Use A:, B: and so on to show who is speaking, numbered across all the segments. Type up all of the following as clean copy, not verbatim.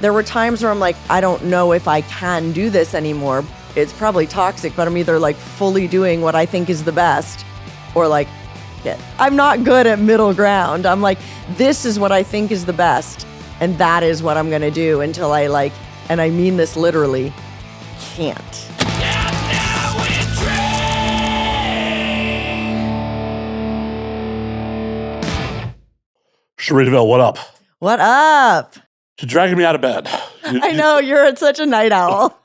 A: there were times where I'm like, I don't know if I can do this anymore. It's probably toxic, but I'm either like fully doing what I think is the best or like, I'm not good at middle ground. I'm like, this is what I think is the best. And that is what I'm going to do until I like, and I mean this literally, can't.
B: Cherie DeVille, what up?
A: What up?
B: You're dragging me out of bed.
A: I know, you're such a night owl.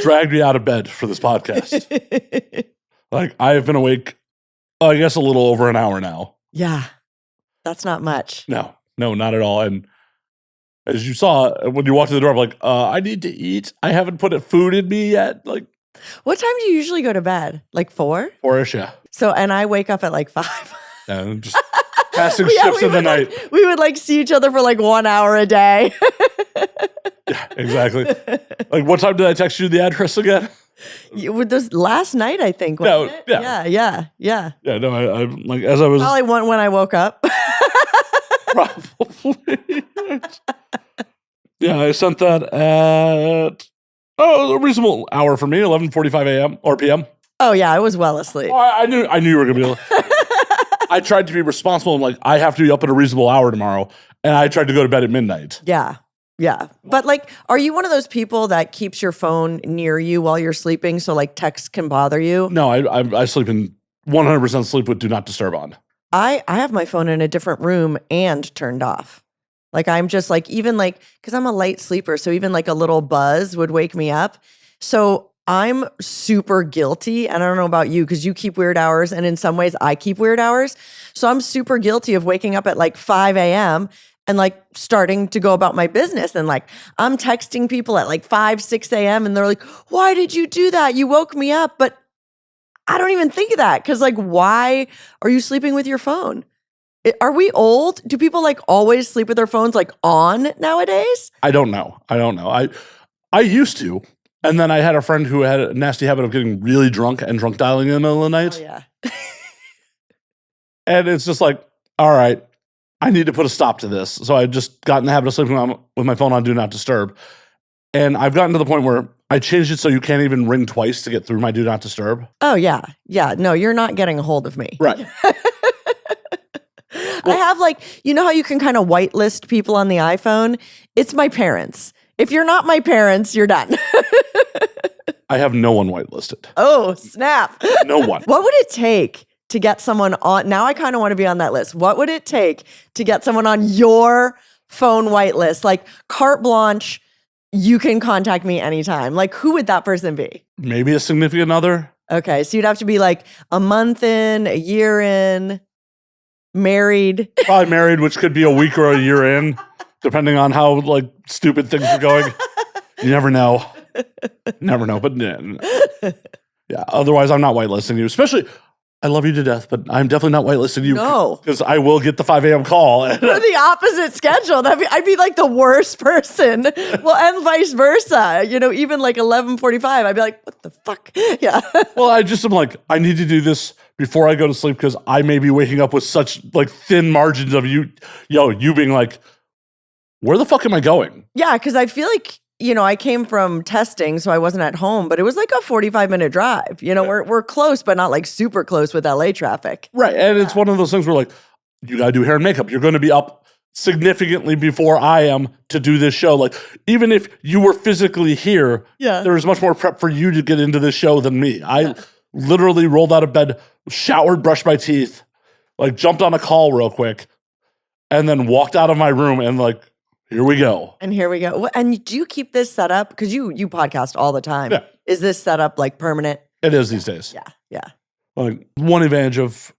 B: Dragged me out of bed for this podcast. Like, I have been awake, I guess, a little over an hour now.
A: Yeah, that's not much.
B: No, not at all. And as you saw, when you walked through the door, I'm like, I need to eat. I haven't put food in me yet. Like,
A: what time do you usually go to bed? Like 4?
B: 4-ish, yeah.
A: So, and I wake up at like 5.
B: Yeah, just passing ships in the night.
A: We would like see each other for like 1 hour a day.
B: Yeah, exactly. Like, what time did I text you the address again?
A: With this last night, I think. Wasn't it? Yeah.
B: Yeah, no, I'm like, as I was.
A: Probably when I woke up.
B: Probably. Yeah, I sent that at a reasonable hour for me, 11:45 a.m. or p.m.
A: Oh yeah, I was well asleep.
B: Oh, I knew you were gonna be able to. I tried to be responsible. I'm like, I have to be up at a reasonable hour tomorrow, and I tried to go to bed at midnight.
A: Yeah. But like, are you one of those people that keeps your phone near you while you're sleeping so like texts can bother you?
B: No, I sleep in 100% sleep with do not disturb on.
A: I have my phone in a different room and turned off. Like I'm just like, even like, because I'm a light sleeper, so even like a little buzz would wake me up. So I'm super guilty, and I don't know about you because you keep weird hours, and in some ways I keep weird hours. So I'm super guilty of waking up at like 5 a.m. and like starting to go about my business. And like I'm texting people at like 5, 6 a.m. and they're like, why did you do that? You woke me up. But I don't even think of that because like, why are you sleeping with your phone? Are we old? Do people like always sleep with their phones like on nowadays?
B: I don't know. I used to. And then I had a friend who had a nasty habit of getting really drunk and drunk dialing in the middle of the night.
A: Oh, yeah.
B: And it's just like, all right, I need to put a stop to this. So I just got in the habit of sleeping with my phone on Do Not Disturb. And I've gotten to the point where I changed it so you can't even ring twice to get through my Do Not Disturb.
A: Oh, yeah. Yeah. No, you're not getting a hold of me.
B: Right.
A: I have like, you know how you can kind of whitelist people on the iPhone? It's my parents. If you're not my parents, you're done.
B: I have no one whitelisted.
A: Oh, snap.
B: No one.
A: What would it take to get someone on? Now I kind of want to be on that list. What would it take to get someone on your phone whitelist? Like carte blanche, you can contact me anytime. Like who would that person be?
B: Maybe a significant other.
A: Okay, so you'd have to be like a month in, a year in, married.
B: Probably married, which could be a week or a year in, depending on how like stupid things are going. You never know. Never know. But yeah, otherwise I'm not whitelisting you. Especially, I love you to death, but I'm definitely not whitelisting you.
A: No.
B: Because I will get the 5 a.m. call.
A: We're the opposite schedule. I'd be like the worst person. Well, and vice versa. You know, even like 11:45, I'd be like, what the fuck? Yeah.
B: Well, I just am like, I need to do this before I go to sleep because I may be waking up with such like thin margins of you being like, where the fuck am I going?
A: Yeah, because I feel like, you know, I came from testing, so I wasn't at home, but it was like a 45-minute drive. You know, we're close, but not like super close with LA traffic.
B: Right. And it's one of those things where like, you got to do hair and makeup. You're going to be up significantly before I am to do this show. Like, even if you were physically here, there's much more prep for you to get into this show than me. I literally rolled out of bed, showered, brushed my teeth, like jumped on a call real quick, and then walked out of my room and like, here we go.
A: And here we go. And do you keep this set up? Because you podcast all the time.
B: Yeah.
A: Is this set up like permanent?
B: It is these days.
A: Yeah.
B: Like one advantage of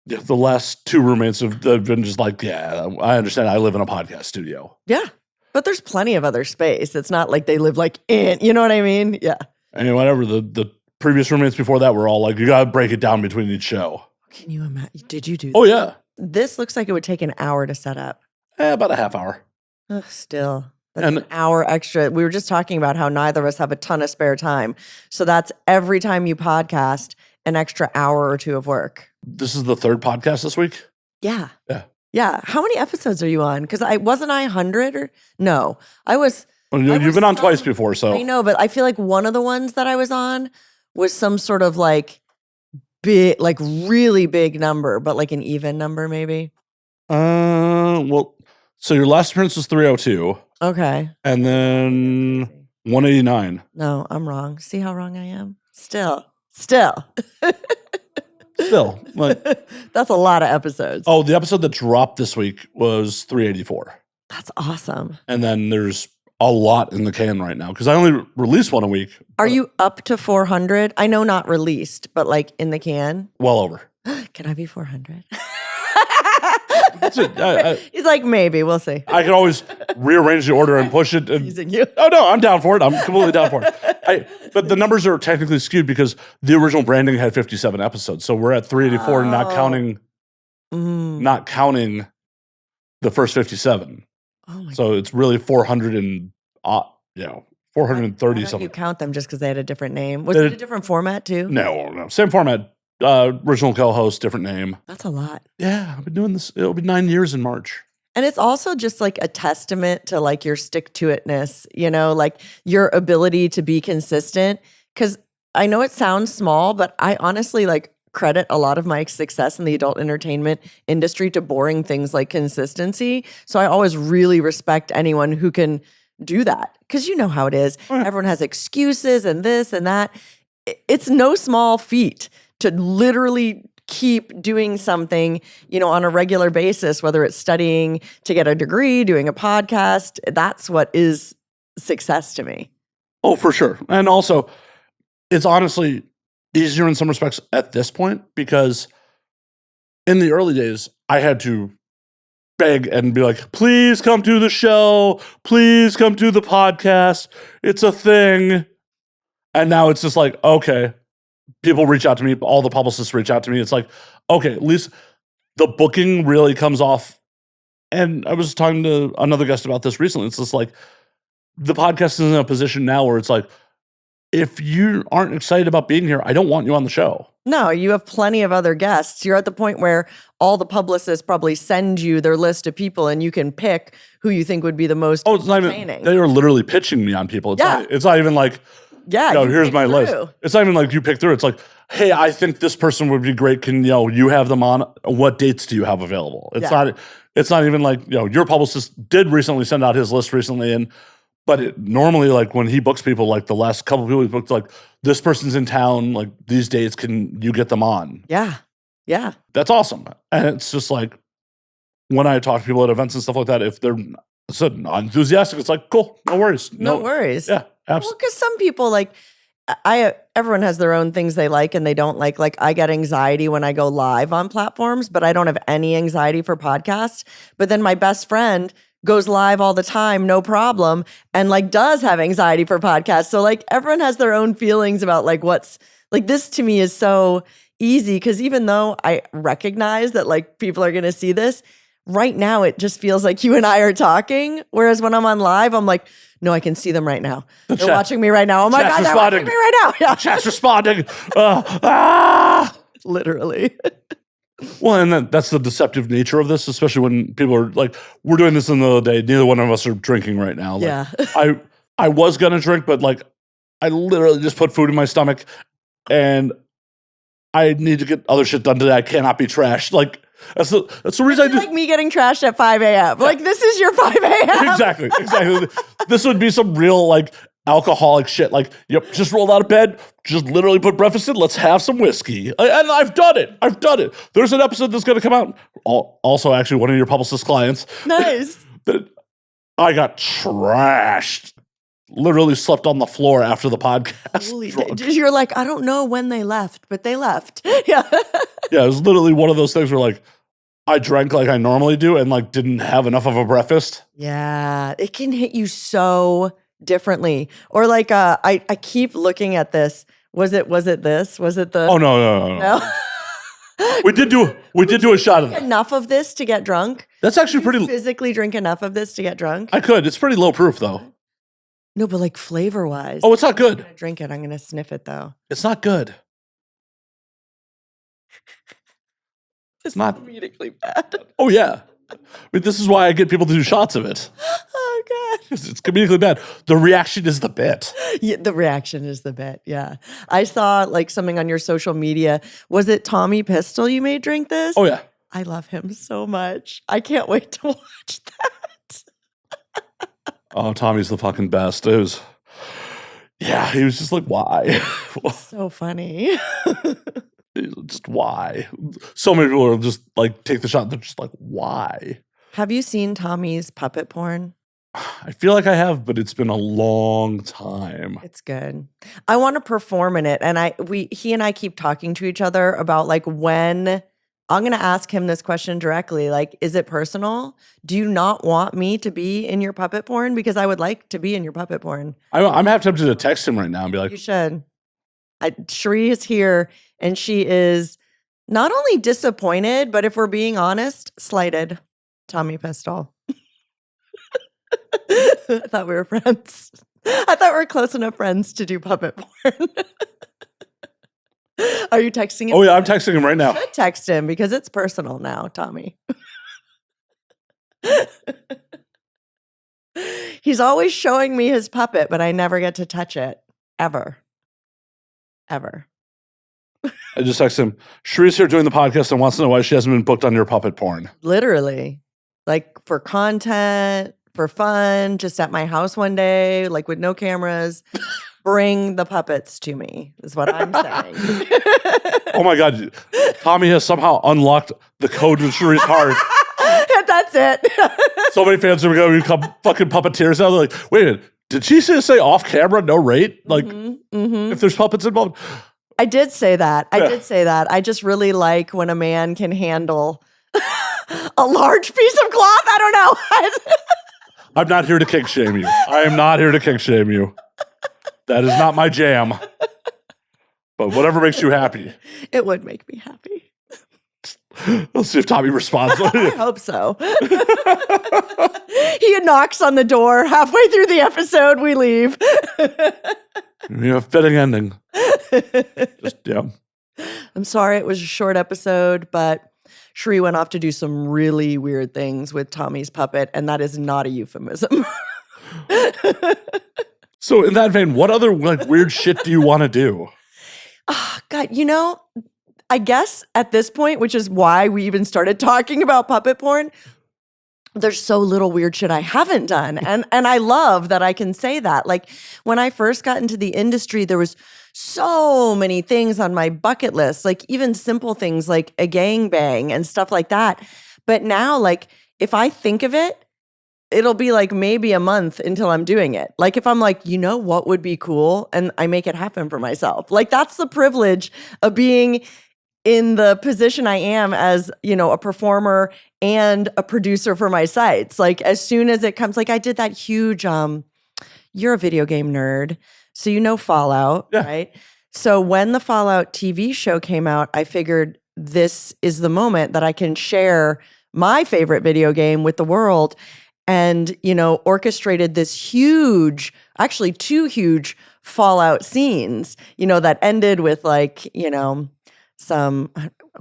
B: the last 2 roommates have been just like, yeah, I understand. I live in a podcast studio.
A: Yeah. But there's plenty of other space. It's not like they live like in, you know what I mean? Yeah.
B: And whatever, the previous roommates before that were all like, you got to break it down between each show.
A: Can you imagine? Did you do that?
B: Oh, yeah.
A: This looks like it would take an hour to set up.
B: About a half hour.
A: Ugh, still. That's an hour extra. We were just talking about how neither of us have a ton of spare time. So that's every time you podcast, an extra hour or 2 of work.
B: This is the 3rd podcast this week?
A: Yeah.
B: Yeah.
A: Yeah. How many episodes are you on? Because wasn't I 100 or no? I was.
B: Well, you've been on twice before, so
A: I know, but I feel like one of the ones that I was on was some sort of like big, like really big number, but like an even number maybe.
B: Well, so your last appearance was 302.
A: Okay.
B: And then 189.
A: No, I'm wrong. See how wrong I am? Still.
B: Like,
A: That's a lot of episodes.
B: Oh, the episode that dropped this week was 384.
A: That's awesome.
B: And then there's a lot in the can right now because I only release one a week.
A: Are you up to 400? I know not released, but like in the can?
B: Well over.
A: Can I be 400?
B: He's
A: like, maybe. We'll see.
B: I can always rearrange the order and push it. And,
A: Using you.
B: Oh, no, I'm down for it. I'm completely down for it. But the numbers are technically skewed because the original branding had 57 episodes. So we're at 384, not counting the first 57. So it's really 400 and, 430 something.
A: You count them just because they had a different name. Was it a different format too?
B: No. Same format. Original co-host, different name.
A: That's a lot.
B: Yeah, I've been doing this. It'll be 9 years in March.
A: And it's also just like a testament to like your stick-to-itness, like your ability to be consistent. Because I know it sounds small, but I honestly like credit a lot of my success in the adult entertainment industry to boring things like consistency. So I always really respect anyone who can do that. Because you know how it is. Oh, yeah. Everyone has excuses and this and that. It's no small feat to literally keep doing something, on a regular basis, whether it's studying to get a degree, doing a podcast. That's what is success to me.
B: Oh, for sure. And also, it's honestly easier in some respects at this point because in the early days, I had to beg and be like, please come to the show. Please come to the podcast. It's a thing. And now it's just like, okay. People reach out to me. All the publicists reach out to me. It's like, okay, at least the booking really comes off. And I was talking to another guest about this recently. It's just like the podcast is in a position now where it's like, if you aren't excited about being here, I don't want you on the show. No, you have plenty of other guests. You're at the point where all the publicists probably send you their list of people and you can pick who you think would be the most entertaining. They are literally pitching me on people. It's not even like, here's my list. It's not even like you pick through. It's like, hey, I think this person would be great. Can you have them on? What dates do you have available? It's not even like, your publicist did recently send out his list recently. But normally, like when he books people, like the last couple of people he booked, like this person's in town, like these dates, can you get them on? Yeah. Yeah. That's awesome. And it's just like when I talk to people at events and stuff like that, if they're not enthusiastic, it's like, cool, no worries. No worries. Yeah. Absolutely. Well, because some people like everyone has their own things they like and they don't like. Like I get anxiety when I go live on platforms, but I don't have any anxiety for podcasts. But then my best friend goes live all the time, no problem, and like does have anxiety for podcasts. So like everyone has their own feelings about like what's like this to me is so easy because even though I recognize that like people are going to see this, right now it just feels like you and I are talking. Whereas when I'm on live, I'm like, no, I can see them right now. They're watching me right now. Oh my God, they're watching me right now. Yeah. Chat's responding. Literally. Well, and that's the deceptive nature of this, especially when people are like, we're doing this in the day. Neither one of us are drinking right now. Like, yeah. I was going to drink, but like, I literally just put food in my stomach and I need to get other shit done today. I cannot be trashed. Like, that's the reason I do. Like me getting trashed at 5 a.m. Yeah. Like, this is your 5 a.m. Exactly. This would be some real, like, alcoholic shit. Like, yep, just rolled out of bed, just literally put breakfast in, let's have some whiskey. And I've done it. There's an episode that's going to come out. Also, actually, one of your publicist clients. Nice. That I got trashed. Literally slept on the floor after the podcast. Holy you're like, I don't know when they left, but they left. Yeah. Yeah, it was literally one of those things where like I drank like I normally do and like didn't have enough of a breakfast. Yeah, it can hit you so differently. Or like I keep looking at this. Was it this? Was it the? Oh no. We did do a shot of that. Enough of this to get drunk? That's actually pretty. Physically drink enough of this to get drunk? I could. It's pretty low proof though. No, but like flavor wise. Oh, it's not good. I'm gonna drink it. I'm gonna sniff it though. It's not good. It's not comedically bad. Oh yeah. mean, this is why I get people to do shots of it.
A: Oh, God.
B: It's comedically bad. The reaction is the bit.
A: Yeah, the reaction is the bit, yeah. I saw like something on your social media. Was it Tommy Pistol you made drink this?
B: Oh, yeah.
A: I love him so much. I can't wait to watch that.
B: Oh, Tommy's the fucking best. It was, yeah, he was just like, why?
A: So funny.
B: Just why? So many people are just like, take the shot. They're just like, why?
A: Have you seen Tommy's puppet porn?
B: I feel like I have, but it's been a long time.
A: It's good. I want to perform in it. And he and I keep talking to each other about like when I'm going to ask him this question directly. Like, is it personal? Do you not want me to be in your puppet porn? Because I would like to be in your puppet porn.
B: I'm half tempted to text him right now and be like,
A: you should. Cherie is here and she is not only disappointed, but if we're being honest, slighted. Tommy Pistol. I thought we were friends. I thought we were close enough friends to do puppet porn. Are you texting him?
B: Oh, yeah, I'm texting him right now.
A: You should text him because it's personal now, Tommy. He's always showing me his puppet, but I never get to touch it. Ever. Ever.
B: I just texted him, Cherie's here doing the podcast and wants to know why she hasn't been booked on your puppet porn.
A: Literally. Like for content, for fun, just at my house one day, like with no cameras. Bring the puppets to me, is what I'm saying.
B: Oh my God. Tommy has somehow unlocked the code to Cherie's heart.
A: That's it.
B: So many fans are going to become fucking puppeteers now. They're like, wait a minute, did she say off camera, no rate? Like, if there's puppets involved?
A: I did say that. I just really like when a man can handle a large piece of cloth. I don't know.
B: I'm not here to kink shame you. I am not here to kink shame you. That is not my jam. But whatever makes you happy.
A: It would make me happy.
B: Let's see if Tommy responds.
A: I hope so. He knocks on the door halfway through the episode. We leave.
B: Yeah, fitting ending. Just, yeah.
A: I'm sorry it was a short episode, but Cherie went off to do some really weird things with Tommy's puppet, and that is not a euphemism.
B: So in that vein, what other like weird shit do you want to do?
A: Oh, God, I guess at this point, which is why we even started talking about puppet porn, there's so little weird shit I haven't done. And I love that I can say that. Like when I first got into the industry, there was so many things on my bucket list, like even simple things like a gangbang and stuff like that. But now, like if I think of it, it'll be like maybe a month until I'm doing it. Like if I'm like, what would be cool? And I make it happen for myself. Like that's the privilege of being in the position I am as, a performer and a producer for my sites. Like as soon as it comes, like I did that huge, you're a video game nerd, so Fallout,
B: yeah.
A: Right? So when the Fallout TV show came out, I figured this is the moment that I can share my favorite video game with the world. And, orchestrated this huge, actually 2 huge Fallout scenes, that ended with like, some,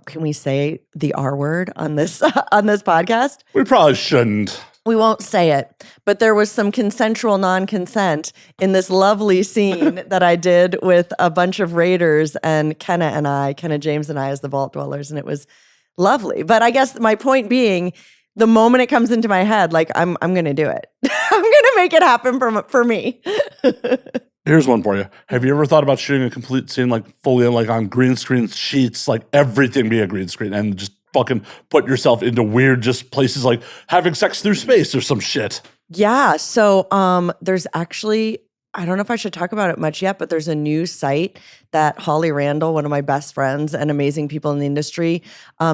A: can we say the R word on this podcast?
B: We probably shouldn't.
A: We won't say it, but there was some consensual non-consent in this lovely scene that I did with a bunch of raiders and Kenna James and I as the Vault Dwellers, and it was lovely. But I guess my point being, the moment it comes into my head, like I'm going to do it. I'm going to make it happen for me.
B: Here's one for you. Have you ever thought about shooting a complete scene like fully like on green screen sheets, like everything be a green screen, and just fucking put yourself into weird just places like having sex through space or some shit?
A: Yeah. So there's actually, I don't know if I should talk about it much yet, but there's a new site that Holly Randall, one of my best friends and amazing people in the industry,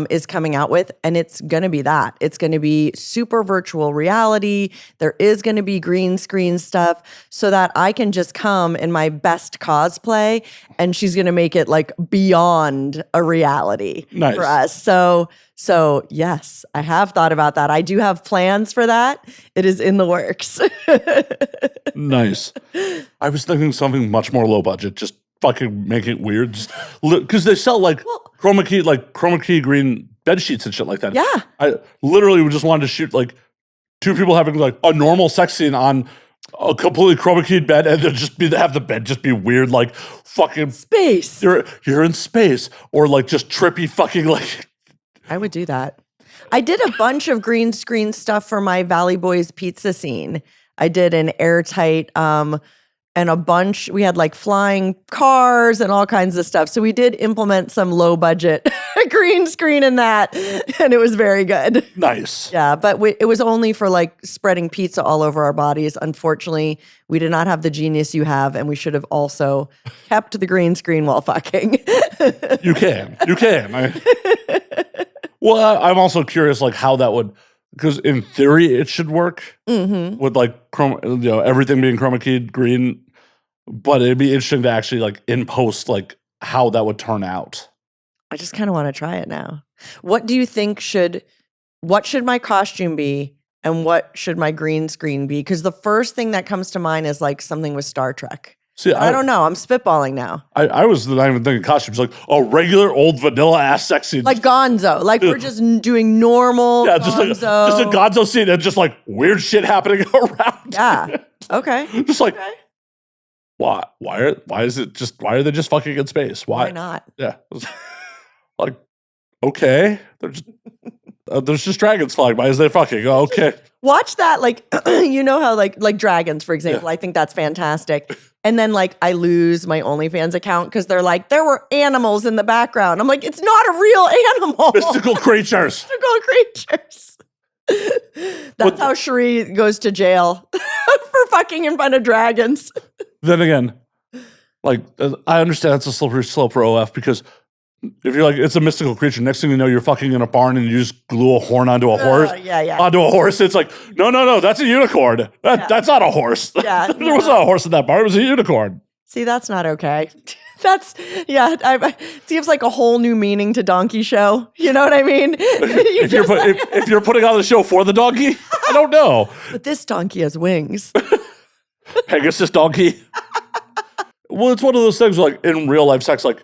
A: is coming out with. And it's going to be that. It's going to be super virtual reality. There is going to be green screen stuff so that I can just come in my best cosplay and she's going to make it like beyond a reality for us. So yes, I have thought about that. I do have plans for that. It is in the works.
B: Nice. I was thinking something much more low budget, just fucking make it weird. Just because they sell like chroma key green bed sheets and shit like that.
A: Yeah.
B: I literally just wanted to shoot like 2 people having like a normal sex scene on a completely chroma keyed bed, and then have the bed just be weird, like fucking
A: space.
B: You're in space, or like just trippy fucking like.
A: I would do that. I did a bunch of green screen stuff for my Valley Boys pizza scene. I did an airtight, and a bunch. We had like flying cars and all kinds of stuff. So we did implement some low budget green screen in that, and it was very good.
B: Nice.
A: Yeah, but it was only for like spreading pizza all over our bodies. Unfortunately, we did not have the genius you have, and we should have also kept the green screen while fucking.
B: You can. Well, I'm also curious, like how that would, because in theory it should work with like everything being chroma keyed green, but it'd be interesting to actually like in post like how that would turn out.
A: I just kind of want to try it now. What do you think what should my costume be, and what should my green screen be? Because the first thing that comes to mind is like something with Star Trek. See, I don't know. I'm spitballing now.
B: I was not even thinking costumes, like a regular old vanilla ass sex scene.
A: Like Gonzo. Like we're just doing normal
B: just a Gonzo scene and just like weird shit happening around.
A: Yeah. Okay.
B: Just like, why are they just fucking in space? Why
A: not?
B: Yeah. Like, okay. There's just dragons flying by as they fucking. Oh, okay.
A: Watch that, like, you know how like dragons, for example, I think that's fantastic. And then like I lose my OnlyFans account because they're like, there were animals in the background. I'm like, it's not a real animal.
B: Mystical creatures.
A: That's how Cherie goes to jail for fucking in front of dragons.
B: Then again, like, I understand it's a slippery slope for OF, because if you're like, it's a mystical creature, next thing you know, you're fucking in a barn and you just glue a horn onto a horse. Onto a horse. It's like, no, that's a unicorn. That's not a horse.
A: Yeah,
B: there was not a horse in that barn. It was a unicorn.
A: See, that's not okay. It seems like a whole new meaning to donkey show. You know what I mean?
B: If you're putting on the show for the donkey, I don't know.
A: But this donkey has wings.
B: Pegasus donkey. Well, it's one of those things like in real life sex, like,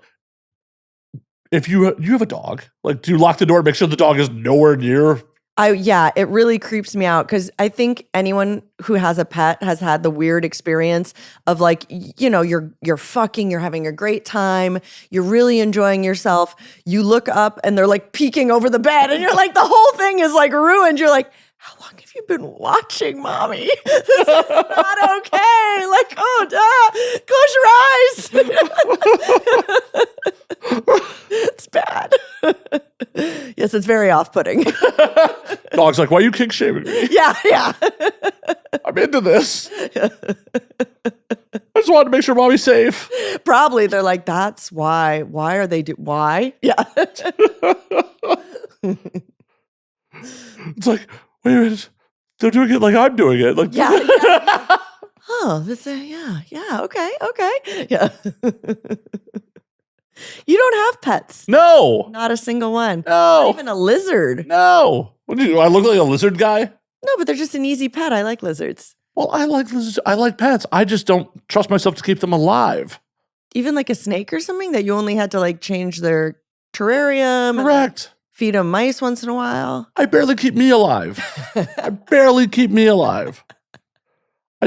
B: if you have a dog, like, do you lock the door and make sure the dog is nowhere near?
A: It really creeps me out, because I think anyone who has a pet has had the weird experience of like, you're fucking, you're having a great time, you're really enjoying yourself. You look up and they're like peeking over the bed, and you're like, the whole thing is like ruined. You're like, how long have you been watching, mommy? This is not okay. Like, close your eyes. It's bad. Yes, it's very off-putting.
B: Dog's like, why are you kink shaming me?
A: Yeah.
B: I'm into this. I just wanted to make sure mommy's safe.
A: Probably they're like, that's why. Why are they why? Yeah.
B: It's like, wait a minute, they're doing it like I'm doing it. Like,
A: yeah. Oh, okay. Yeah. You don't have pets.
B: No.
A: Not a single one.
B: No.
A: Not even a lizard.
B: No. What do I look like, a lizard guy?
A: No, but they're just an easy pet. I like lizards.
B: Well, I like lizards. I like pets. I just don't trust myself to keep them alive.
A: Even like a snake or something that you only had to like change their terrarium.
B: Correct.
A: Feed them mice once in a while.
B: I barely keep me alive. I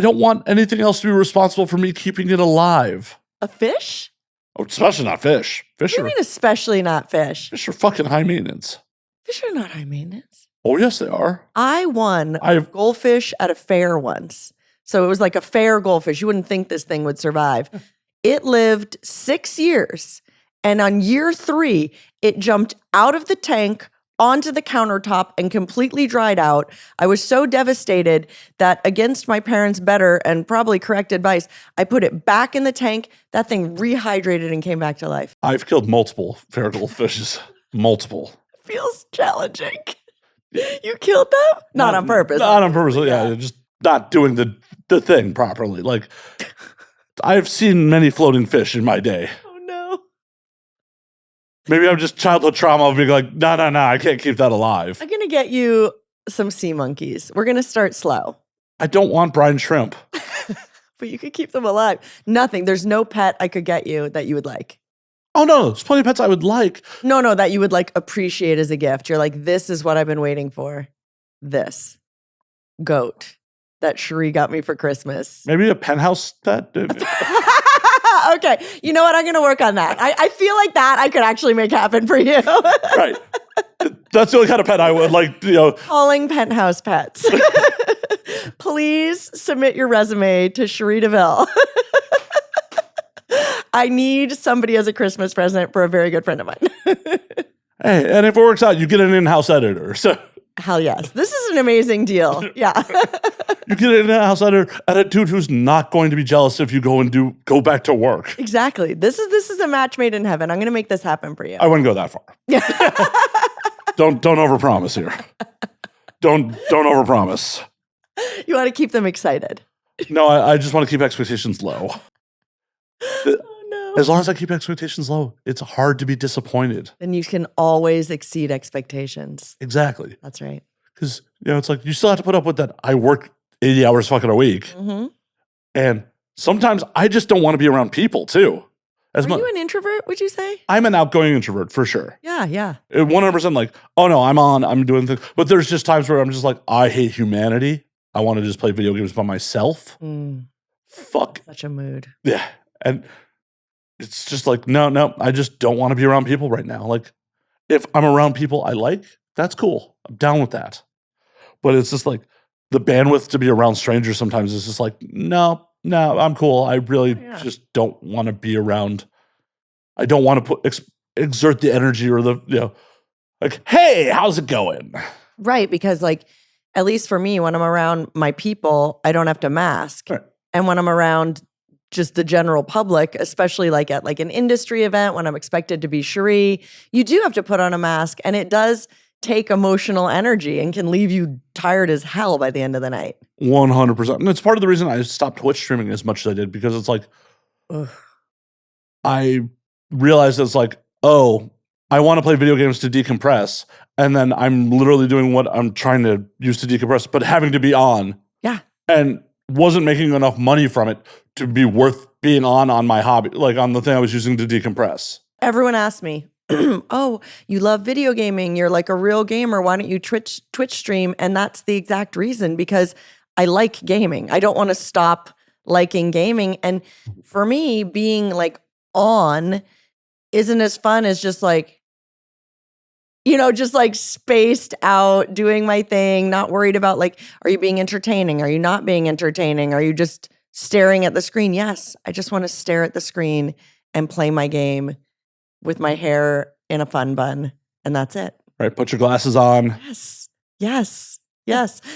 B: don't want anything else to be responsible for me keeping it alive.
A: A fish?
B: Oh, especially not fish.
A: What do you mean especially not fish?
B: Fish are fucking high maintenance.
A: Fish are not high maintenance.
B: Oh, yes, they are.
A: I won a goldfish at a fair once. So it was like a fair goldfish. You wouldn't think this thing would survive. It lived 6 years. And on year 3, it jumped out of the tank onto the countertop and completely dried out. I was so devastated that, against my parents' better and probably correct advice, I put it back in the tank. That thing rehydrated and came back to life.
B: I've killed multiple fair goldfishes. Multiple.
A: Feels challenging. You killed them? Not on purpose.
B: Not on purpose. Yeah, just not doing the thing properly. Like, I've seen many floating fish in my day.
A: Oh, no.
B: Maybe I'm just childhood trauma of being like, no, I can't keep that alive.
A: I'm going to get you some sea monkeys. We're going to start slow.
B: I don't want brine shrimp.
A: But you could keep them alive. Nothing. There's no pet I could get you that you would like.
B: Oh, no, there's plenty of pets I would like.
A: No, that you would like appreciate as a gift. You're like, this is what I've been waiting for. This goat that Cherie got me for Christmas.
B: Maybe a penthouse pet?
A: Okay. You know what? I'm going to work on that. I feel like that I could actually make happen for you.
B: Right. That's the only kind of pet I would like,
A: Calling penthouse pets. Please submit your resume to Cherie DeVille. I need somebody as a Christmas present for a very good friend of mine.
B: Hey, and if it works out, you get an in-house editor. So
A: hell yes. This is an amazing deal. Yeah.
B: You get an in-house editor and a dude who's not going to be jealous if you go back to work.
A: Exactly. This is a match made in heaven. I'm going to make this happen for you.
B: I wouldn't go that far. Don't overpromise here. Don't overpromise.
A: You want to keep them excited.
B: No, I just want to keep expectations low.
A: Oh no.
B: As long as I keep expectations low, it's hard to be disappointed.
A: Then you can always exceed expectations.
B: Exactly.
A: That's right.
B: Because, it's like you still have to put up with that. I work 80 hours fucking a week.
A: Mm-hmm.
B: And sometimes I just don't want to be around people too.
A: Are you an introvert, would you say?
B: I'm an outgoing introvert for sure.
A: Yeah.
B: 100% like, oh no, I'm doing things. But there's just times where I'm just like, I hate humanity. I want to just play video games by myself. Fuck.
A: Such a mood.
B: Yeah. And it's just like, no, I just don't want to be around people right now. Like, if I'm around people I like, that's cool. I'm down with that. But it's just like the bandwidth to be around strangers sometimes is just like, no, I'm cool. I really just don't want to be around. I don't want to exert the energy or the, like, hey, how's it going?
A: Right. Because like, at least for me, when I'm around my people, I don't have to mask.
B: Right.
A: And when I'm around just the general public, especially like at like an industry event, when I'm expected to be Cherie, you do have to put on a mask, and it does take emotional energy and can leave you tired as hell by the end of the night.
B: 100%. And it's part of the reason I stopped Twitch streaming as much as I did, because it's like, I realized it's like, oh, I want to play video games to decompress. And then I'm literally doing what I'm trying to use to decompress, but having to be on.
A: Yeah.
B: And wasn't making enough money from it to be worth being on my hobby, like on the thing I was using to decompress.
A: Everyone asks me, oh, you love video gaming. You're like a real gamer. Why don't you Twitch stream? And that's the exact reason, because I like gaming. I don't want to stop liking gaming. And for me, being like on isn't as fun as just like, just like spaced out, doing my thing, not worried about like, are you being entertaining? Are you not being entertaining? Are you just staring at the screen? Yes, I just want to stare at the screen and play my game with my hair in a fun bun. And that's it.
B: Right. Put your glasses on.
A: Yes.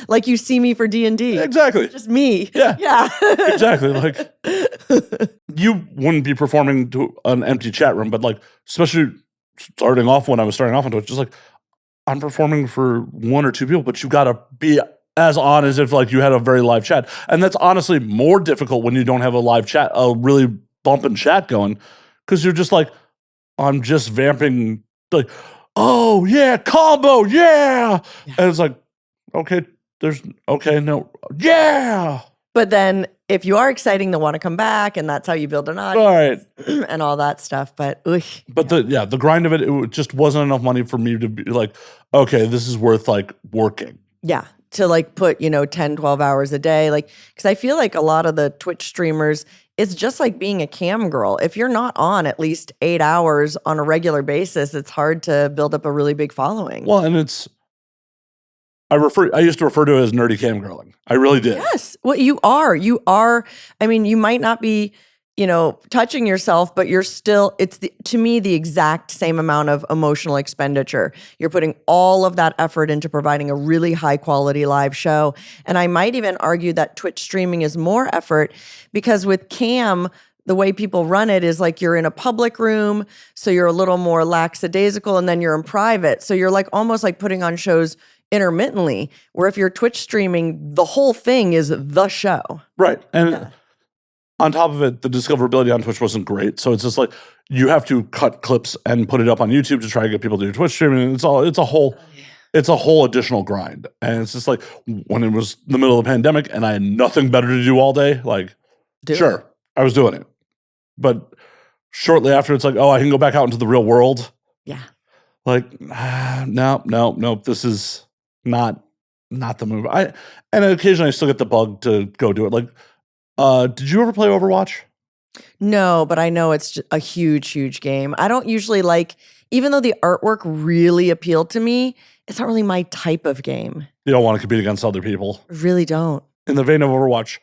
A: Like you see me for D&D.
B: Exactly.
A: Just me.
B: Yeah. Exactly. Like you wouldn't be performing to an empty chat room, but like, especially starting off when I was starting off on Twitch, just like, I'm performing for one or two people, but you got to be as on as if like you had a very live chat. And that's honestly more difficult when you don't have a live chat, a really bumping chat going, because you're just like, I'm just vamping like, oh yeah, combo, yeah. And it's like, no, yeah.
A: But then if you are exciting, they'll want to come back, and that's how you build an audience,
B: right,
A: and all that stuff. But
B: the grind of it just wasn't enough money for me to be like, okay, this is worth like working.
A: Yeah, to like put 10, 12 hours a day, like, because I feel like a lot of the Twitch streamers, it's just like being a cam girl. If you're not on at least 8 hours on a regular basis, it's hard to build up a really big following.
B: Well, and I used to refer to it as nerdy cam girling. I really did.
A: Yes. Well, you are. I mean, you might not be, touching yourself, but you're still, to me, the exact same amount of emotional expenditure. You're putting all of that effort into providing a really high quality live show. And I might even argue that Twitch streaming is more effort, because with cam, the way people run it is like you're in a public room, so you're a little more lackadaisical, and then you're in private. So you're like almost like putting on shows intermittently, where if you're Twitch streaming, the whole thing is the show.
B: Right. And on top of it, the discoverability on Twitch wasn't great. So it's just like you have to cut clips and put it up on YouTube to try to get people to do Twitch streaming. And it's a whole additional grind. And it's just like when it was the middle of the pandemic and I had nothing better to do all day, like, sure, I was doing it. But shortly after, it's like, oh, I can go back out into the real world.
A: Yeah.
B: Like, no, this is not the move. And occasionally I still get the bug to go do it. Like, did you ever play Overwatch?
A: No, but I know it's a huge, huge game. I don't usually like, even though the artwork really appealed to me, it's not really my type of game.
B: You don't want to compete against other people.
A: I really don't.
B: In the vein of Overwatch,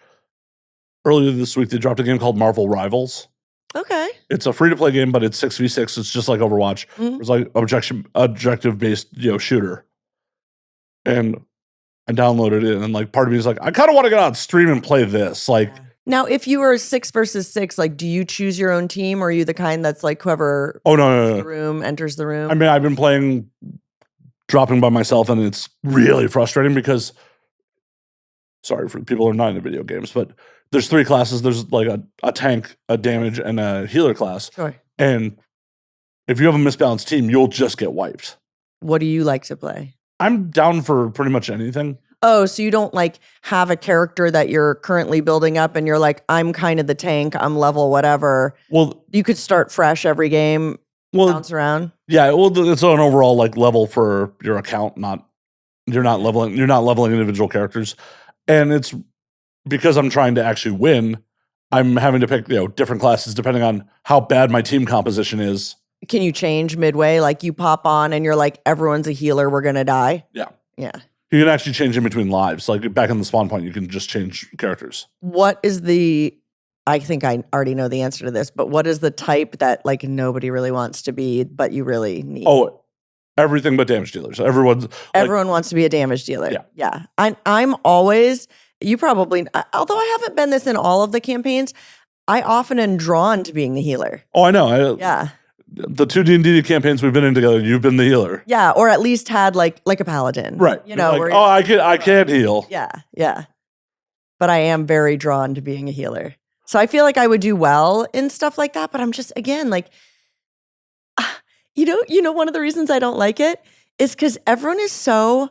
B: earlier this week, they dropped a game called Marvel Rivals.
A: Okay.
B: It's a free-to-play game, but it's 6v6. It's just like Overwatch. Mm-hmm. It's like objective-based, shooter. And I downloaded it, and like part of me is like, I kind of want to get on stream and play this. Like,
A: now, if you were 6 versus 6, like, do you choose your own team, or are you the kind that's like whoever?
B: Oh no.
A: The room enters the room.
B: I mean, I've been playing, dropping by myself, and it's really frustrating because, sorry for people who are not into video games, but there's 3 classes. There's like a tank, a damage, and a healer class.
A: Sure.
B: And if you have a misbalanced team, you'll just get wiped.
A: What do you like to play?
B: I'm down for pretty much anything.
A: Oh, so you don't like have a character that you're currently building up and you're like, I'm kind of the tank, I'm level whatever. Well, you could start fresh every game, bounce around.
B: Yeah, well, it's an overall like level for your account, you're not leveling individual characters. And it's because I'm trying to actually win, I'm having to pick, different classes depending on how bad my team composition is.
A: Can you change midway? Like you pop on and you're like, everyone's a healer, we're gonna die?
B: Yeah.
A: Yeah.
B: You can actually change in between lives. Like back in the spawn point, you can just change characters.
A: What is I think I already know the answer to this, but what is the type that like nobody really wants to be, but you really need?
B: Oh, everything but damage dealers. Everyone
A: wants to be a damage dealer.
B: Yeah.
A: I'm always, you probably, although I haven't been this in all of the campaigns, I often am drawn to being the healer.
B: Oh, I know.
A: Yeah.
B: The 2 D&D campaigns we've been in together, you've been the healer.
A: Yeah, or at least had like a paladin.
B: Right.
A: Like,
B: I can't heal.
A: Yeah. But I am very drawn to being a healer. So I feel like I would do well in stuff like that, but I'm just, again, like, one of the reasons I don't like it is because everyone is so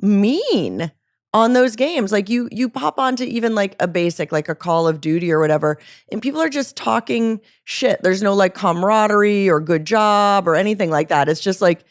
A: mean on those games. Like you pop onto even like a basic, like a Call of Duty or whatever, and people are just talking shit. There's no like camaraderie or good job or anything like that. It's just like,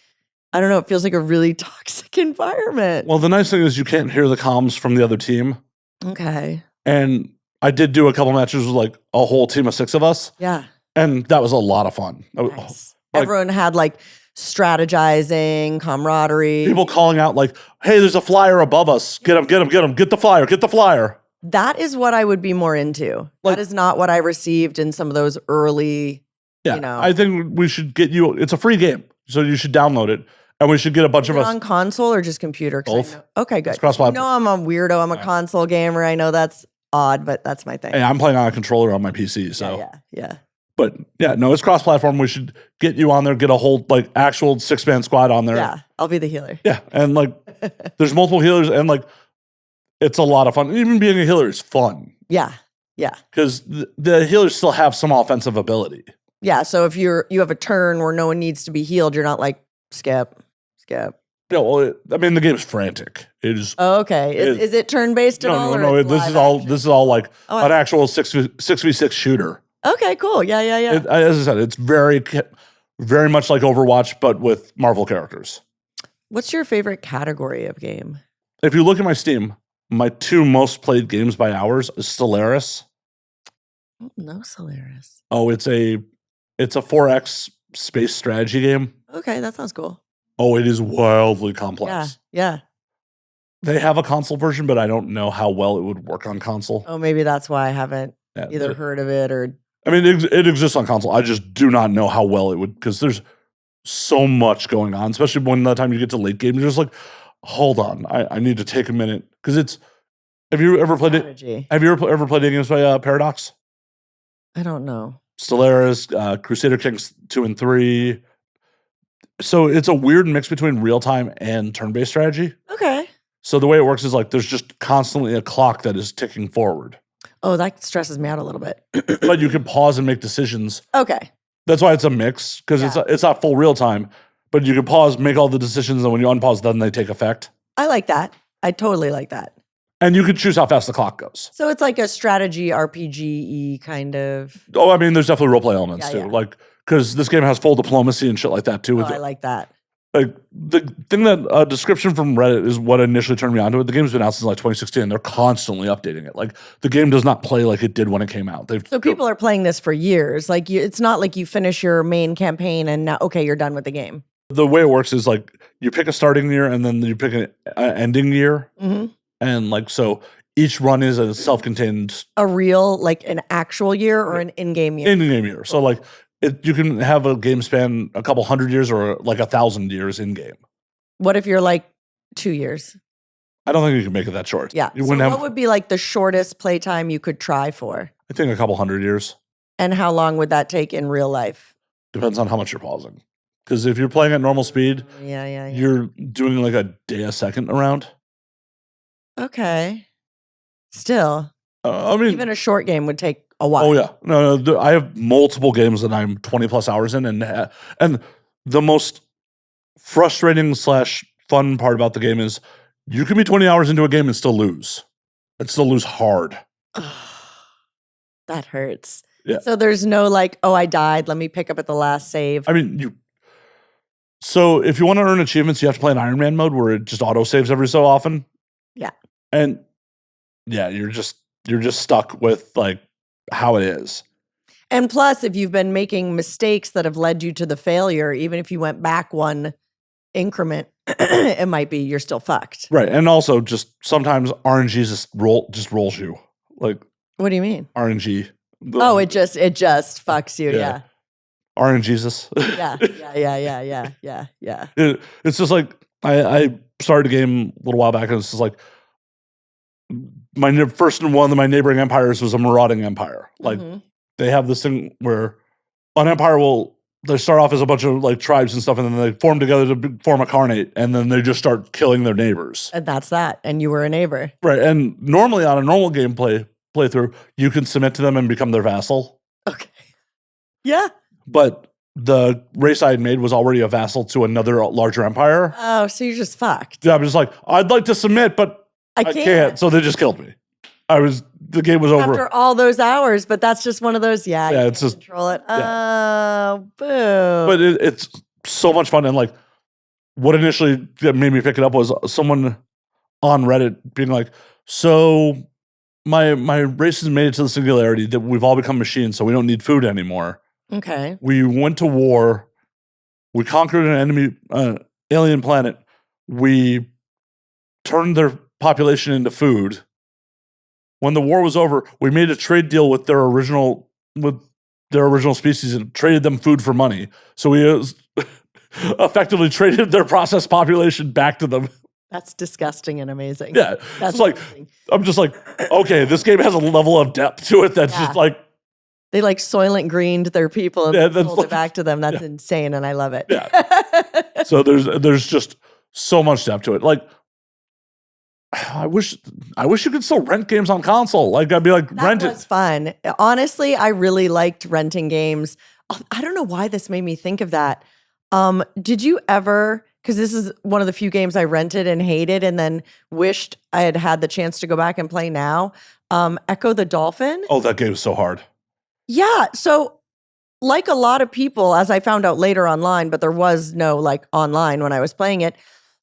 A: I don't know, it feels like a really toxic environment.
B: Well, the nice thing is you can't hear the comms from the other team.
A: Okay.
B: And I did do a couple matches with like a whole team of 6 of us.
A: Yeah.
B: And that was a lot of fun.
A: Nice. Everyone had like strategizing, camaraderie.
B: People calling out like, hey, there's a flyer above us. Get him. Get the flyer.
A: That is what I would be more into. Like, that is not what I received in some of those early,
B: I think we should get you, it's a free game, so you should download it. And we should get a bunch of us.
A: On console or just computer?
B: Both.
A: Okay, good.
B: It's cross-platform.
A: I'm a weirdo. I'm a console gamer. I know that's odd, but that's my thing.
B: Hey, I'm playing on a controller on my PC, so.
A: Yeah.
B: But it's cross-platform. We should get you on there, get a whole like actual 6-man squad on there.
A: Yeah, I'll be the healer.
B: Yeah, and like there's multiple healers, and like it's a lot of fun. Even being a healer is fun.
A: Yeah.
B: Because the healers still have some offensive ability.
A: Yeah, so if you have a turn where no one needs to be healed, you're not like skip.
B: Well, the game's frantic. It is.
A: Oh, okay. Is it turn-based at all?
B: No. This is all like an actual 6v6 shooter.
A: Okay, cool. Yeah.
B: As I said, it's very, very much like Overwatch, but with Marvel characters.
A: What's your favorite category of game?
B: If you look at my Steam, my 2 most played games by hours is Stellaris.
A: No Stellaris.
B: Oh, it's a 4X space strategy game.
A: Okay, that sounds cool.
B: Oh, it is wildly complex.
A: Yeah.
B: They have a console version, but I don't know how well it would work on console.
A: Oh, maybe that's why I haven't either heard of it or...
B: it exists on console. I just do not know how well it would, because there's so much going on, especially when the time you get to late game, you're just like, hold on, I need to take a minute. Because it's... Have you ever played it? Have you ever played any games by Paradox?
A: I don't know.
B: Stellaris, Crusader Kings 2 and 3... So it's a weird mix between real-time and turn-based strategy.
A: Okay.
B: So the way it works is like there's just constantly a clock that is ticking forward.
A: Oh, that stresses me out a little bit.
B: But you can pause and make decisions.
A: Okay.
B: That's why it's a mix, because it's not full real-time, but you can pause, make all the decisions, and when you unpause, then they take effect.
A: I like that. I totally like that.
B: And you can choose how fast the clock goes.
A: So it's like a strategy RPG-y kind of.
B: Oh, I mean, there's definitely roleplay elements too.
A: Yeah.
B: Like, because this game has full diplomacy and shit like that too.
A: I like that.
B: Like, the thing that description from Reddit is what initially turned me onto it. The game's been out since like 2016. They're constantly updating it. Like, the game does not play like it did when it came out.
A: So people are playing this for years. Like, it's not like you finish your main campaign and now, okay, you're done with the game.
B: The way it works is like you pick a starting year and then you pick an ending year.
A: Mm-hmm.
B: And like, so each run is a self-contained.
A: A real, like an actual year or an in-game year?
B: In-game year. So like, you can have a game span a couple hundred years or like 1,000 years in game.
A: What if you're like 2 years?
B: I don't think you can make it that short.
A: Yeah.
B: You
A: so what would be like the shortest playtime you could try for?
B: I think a couple hundred years.
A: And how long would that take in real life?
B: Depends on how much you're pausing. Because if you're playing at normal speed, you're doing like a day a second around.
A: Okay. Still.
B: I mean,
A: even a short game would take a while.
B: Oh yeah, no, I have multiple games that I'm 20 plus hours in, and the most frustrating / fun part about the game is you can be 20 hours into a game and still lose, hard.
A: That hurts.
B: Yeah.
A: So there's no like, oh, I died. Let me pick up at the last save.
B: I mean, So if you want to earn achievements, you have to play in Iron Man mode where it just auto saves every so often.
A: Yeah.
B: And yeah, you're just stuck with like how it is.
A: And plus, if you've been making mistakes that have led you to the failure, even if you went back one increment, it might be you're still fucked.
B: Right. And also just sometimes RNG just rolls you. Like,
A: what do you mean?
B: RNG.
A: It just fucks you. Yeah.
B: RNGesus.
A: Yeah.
B: It's just like I started a game a little while back and it's just like my first one of my neighboring empires was a marauding empire. Like they have this thing where an empire they start off as a bunch of like tribes and stuff, and then they form together to form a khanate, and then they just start killing their neighbors.
A: And that's that. And you were a neighbor.
B: Right. And normally on a normal gameplay playthrough, you can submit to them and become their vassal.
A: Okay. Yeah.
B: But the race I had made was already a vassal to another larger empire.
A: Oh, so you're just fucked.
B: Yeah, I'm just like, I'd like to submit, but I can't. So they just killed me. The game was over.
A: After all those hours, but that's just one of those, you
B: it's just
A: control it.
B: Yeah.
A: Oh, boo.
B: But it's so much fun. And like, what initially made me pick it up was someone on Reddit being like, so my race has made it to the singularity that we've all become machines, so we don't need food anymore.
A: Okay.
B: We went to war. We conquered an enemy, alien planet. We turned their population into food. When the war was over, we made a trade deal with their original species and traded them food for money. So we effectively traded their processed population back to them.
A: That's disgusting and amazing.
B: Yeah.
A: That's
B: like, I'm just like, okay, this game has a level of depth to it that's just like.
A: They like Soylent Greened their people and sold it back to them. That's insane, and I love it.
B: Yeah. So there's just so much depth to it. Like, I wish you could still rent games on console. Like, I'd be like, rent it. That was
A: fun. Honestly, I really liked renting games. I don't know why this made me think of that. Did you ever, because this is one of the few games I rented and hated and then wished I had the chance to go back and play now, Echo the Dolphin?
B: Oh, that game is so hard.
A: Yeah. So like a lot of people, as I found out later online, but there was no like online when I was playing it,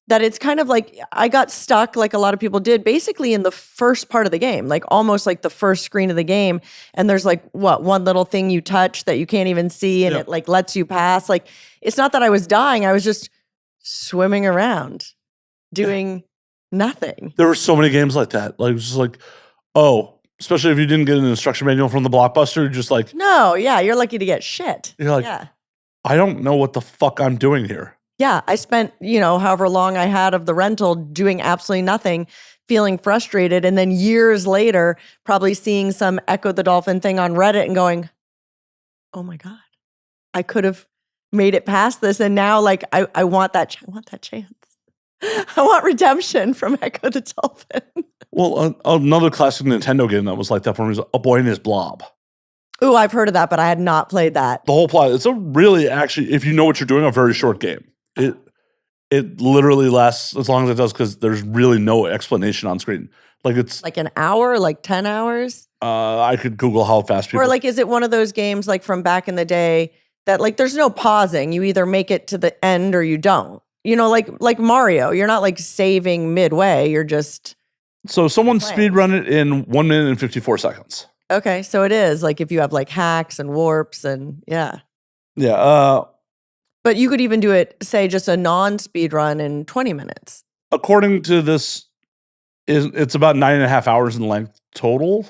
A: that it's kind of like I got stuck like a lot of people did basically in the first part of the game, like almost like the first screen of the game. And there's like one little thing you touch that you can't even see and it like lets you pass. Like it's not that I was dying. I was just swimming around doing nothing.
B: There were so many games like that. Like it was just like, especially if you didn't get an instruction manual from the Blockbuster, you're just like,
A: no, you're lucky to get shit.
B: You're like, I don't know what the fuck I'm doing here.
A: Yeah, I spent, however long I had of the rental doing absolutely nothing, feeling frustrated. And then years later, probably seeing some Echo the Dolphin thing on Reddit and going, oh my God, I could have made it past this. And now like, I want that chance. I want redemption from Echo the Dolphin.
B: Well, another classic Nintendo game that was like that for me was A Boy and His Blob.
A: Ooh, I've heard of that, but I had not played that.
B: The whole plot, it's a really actually, if you know what you're doing, a very short game. It literally lasts as long as it does because there's really no explanation on screen. Like it's
A: like an hour, like 10 hours.
B: I could Google how fast people.
A: Or like, is it one of those games like from back in the day that like there's no pausing? You either make it to the end or you don't. You know, like Mario, you're not like saving midway. You're just.
B: So someone speedrun it in 1 minute and 54 seconds.
A: Okay, so it is like if you have like hacks and warps and
B: yeah.
A: But you could even do it, say, just a non-speed run in 20 minutes.
B: According to this, it's about 9.5 hours in length total.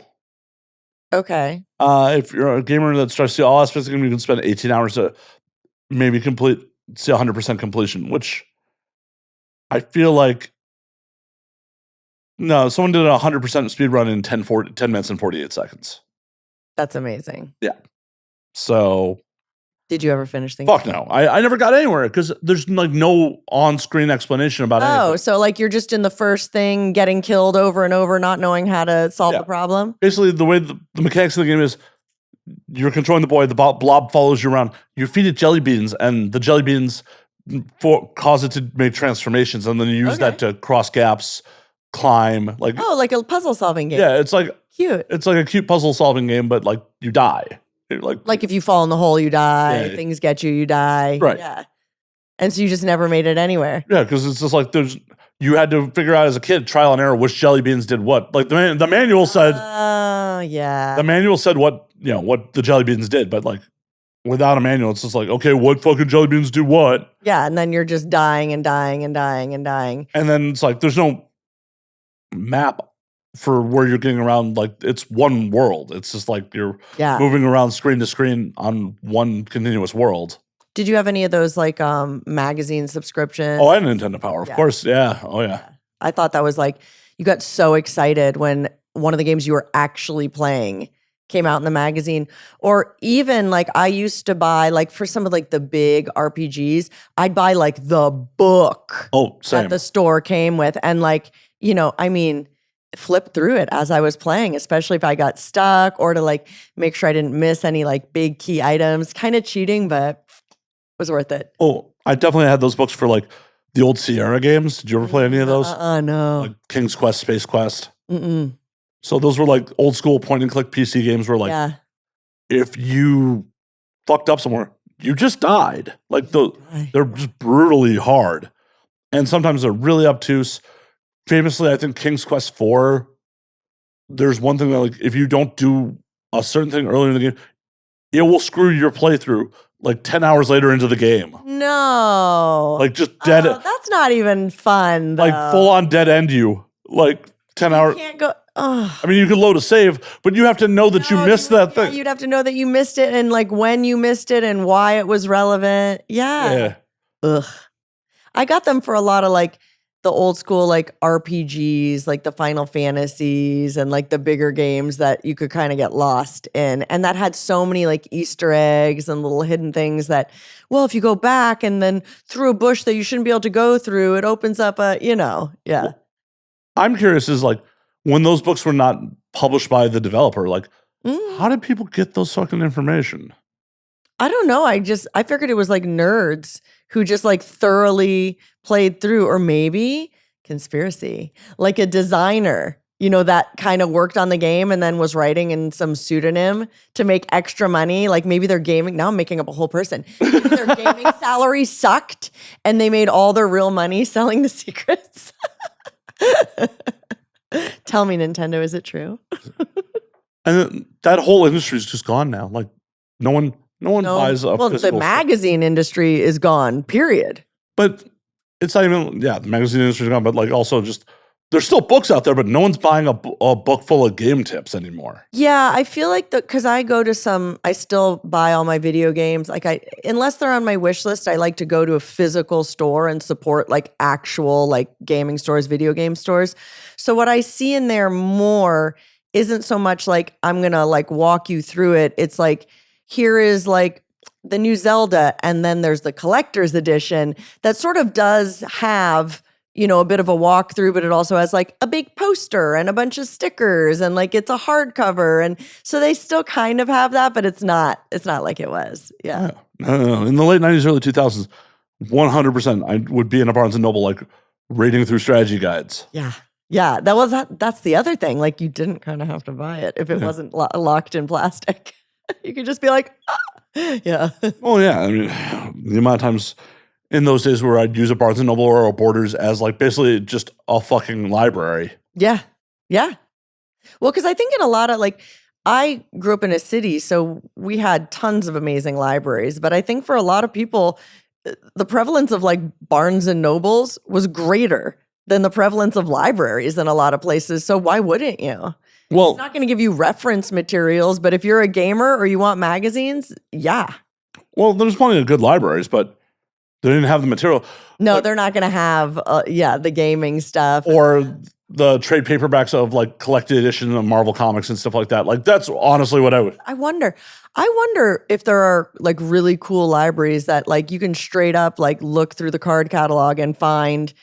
A: Okay.
B: If you're a gamer that tries to see all aspects of the game, you can spend 18 hours to maybe see 100% completion, which I feel like. No, someone did a 100% speed run in 10 minutes and 48 seconds.
A: That's amazing.
B: Yeah. So.
A: Did you ever finish the game?
B: Fuck no. I never got anywhere because there's like no on-screen explanation about anything.
A: Oh, so like you're just in the first thing getting killed over and over, not knowing how to solve the problem?
B: Basically, the way the mechanics of the game is you're controlling the boy, the blob follows you around. You feed it jelly beans, and the jelly beans cause it to make transformations, and then you use that to cross gaps, climb. Like
A: a puzzle-solving game.
B: Yeah, it's like
A: cute.
B: It's like a cute puzzle-solving game, but like you die.
A: Like if you fall in the hole, you die. Yeah. Things get you, you die.
B: Right.
A: Yeah. And so you just never made it anywhere.
B: Yeah, because it's just like you had to figure out as a kid, trial and error, which jelly beans did what. Like the manual said.
A: Yeah.
B: The manual said what the jelly beans did, but like without a manual, it's just like, okay, what fucking jelly beans do what?
A: Yeah, and then you're just dying and dying and dying and dying.
B: And then it's like there's no map for where you're getting around. Like it's one world. It's just like you're moving around screen to screen on one continuous world.
A: Did you have any of those like magazine subscriptions?
B: Oh, I had Nintendo Power, of course. Yeah. Oh yeah.
A: I thought that was like you got so excited when one of the games you were actually playing came out in the magazine. Or even like I used to buy like for some of like the big RPGs, I'd buy like the book that the store came with, and like, I mean, flip through it as I was playing, especially if I got stuck, or to like make sure I didn't miss any like big key items. Kind of cheating, but it was worth it.
B: Oh, I definitely had those books for like the old Sierra games. Did you ever play any of those?
A: No.
B: Like King's Quest, Space Quest.
A: Mm-mm.
B: So those were like old school point and click PC games where like if you fucked up somewhere, you just died. Like they're just brutally hard. And sometimes they're really obtuse. Famously, I think King's Quest 4, there's one thing that like if you don't do a certain thing earlier in the game, it will screw your playthrough like 10 hours later into the game.
A: No.
B: Like just dead.
A: That's not even fun, though.
B: Like full on dead end you. Like 10 hours.
A: You can't go.
B: I mean, you could load a save, but you have to know that you missed that thing.
A: You'd have to know that you missed it and like when you missed it and why it was relevant. Yeah. Ugh. I got them for a lot of like the old school like RPGs, like the Final Fantasies and like the bigger games that you could kind of get lost in. And that had so many like Easter eggs and little hidden things that, well, if you go back and then through a bush that you shouldn't be able to go through, it opens up a, Well,
B: I'm curious is like when those books were not published by the developer, like how did people get those fucking information?
A: I don't know. I figured it was like nerds who just like thoroughly played through, or maybe conspiracy, like a designer, that kind of worked on the game and then was writing in some pseudonym to make extra money. Like maybe their gaming, now I'm making up a whole person. Maybe their gaming salary sucked and they made all their real money selling the secrets. Tell me, Nintendo, is it true?
B: And that whole industry is just gone now. Like no one buys a physical
A: the magazine industry is gone, period.
B: But it's not even, the magazine industry is gone, but like also just, there's still books out there, but no one's buying a book full of game tips anymore.
A: Yeah, I feel like because I go to I still buy all my video games. Like unless they're on my wish list, I like to go to a physical store and support like actual like gaming stores, video game stores. So what I see in there more isn't so much like I'm going to like walk you through it. It's like, here is like the new Zelda, and then there's the collector's edition that sort of does have, a bit of a walkthrough, but it also has like a big poster and a bunch of stickers and like it's a hardcover. And so they still kind of have that, but it's not like it was. Yeah.
B: No. In the late 90s, early 2000s, 100%, I would be in a Barnes & Noble like reading through strategy guides.
A: Yeah. Yeah, that's the other thing. Like, you didn't kind of have to buy it if it wasn't locked in plastic. You could just be like, yeah.
B: Oh, yeah. I mean, the amount of times in those days where I'd use a Barnes & Noble or a Borders as like basically just a fucking library.
A: Yeah. Yeah. Well, because I think in a lot of like, I grew up in a city, so we had tons of amazing libraries. But I think for a lot of people, the prevalence of like Barnes and Nobles was greater than the prevalence of libraries in a lot of places. So why wouldn't you?
B: Well,
A: it's not going to give you reference materials, but if you're a gamer or you want magazines, yeah.
B: Well, there's plenty of good libraries, but they didn't have the material.
A: No, they're not going to have, the gaming stuff.
B: Or the trade paperbacks of like collected edition of Marvel comics and stuff like that. Like that's honestly what I would.
A: I wonder if there are like really cool libraries that like you can straight up like look through the card catalog and find,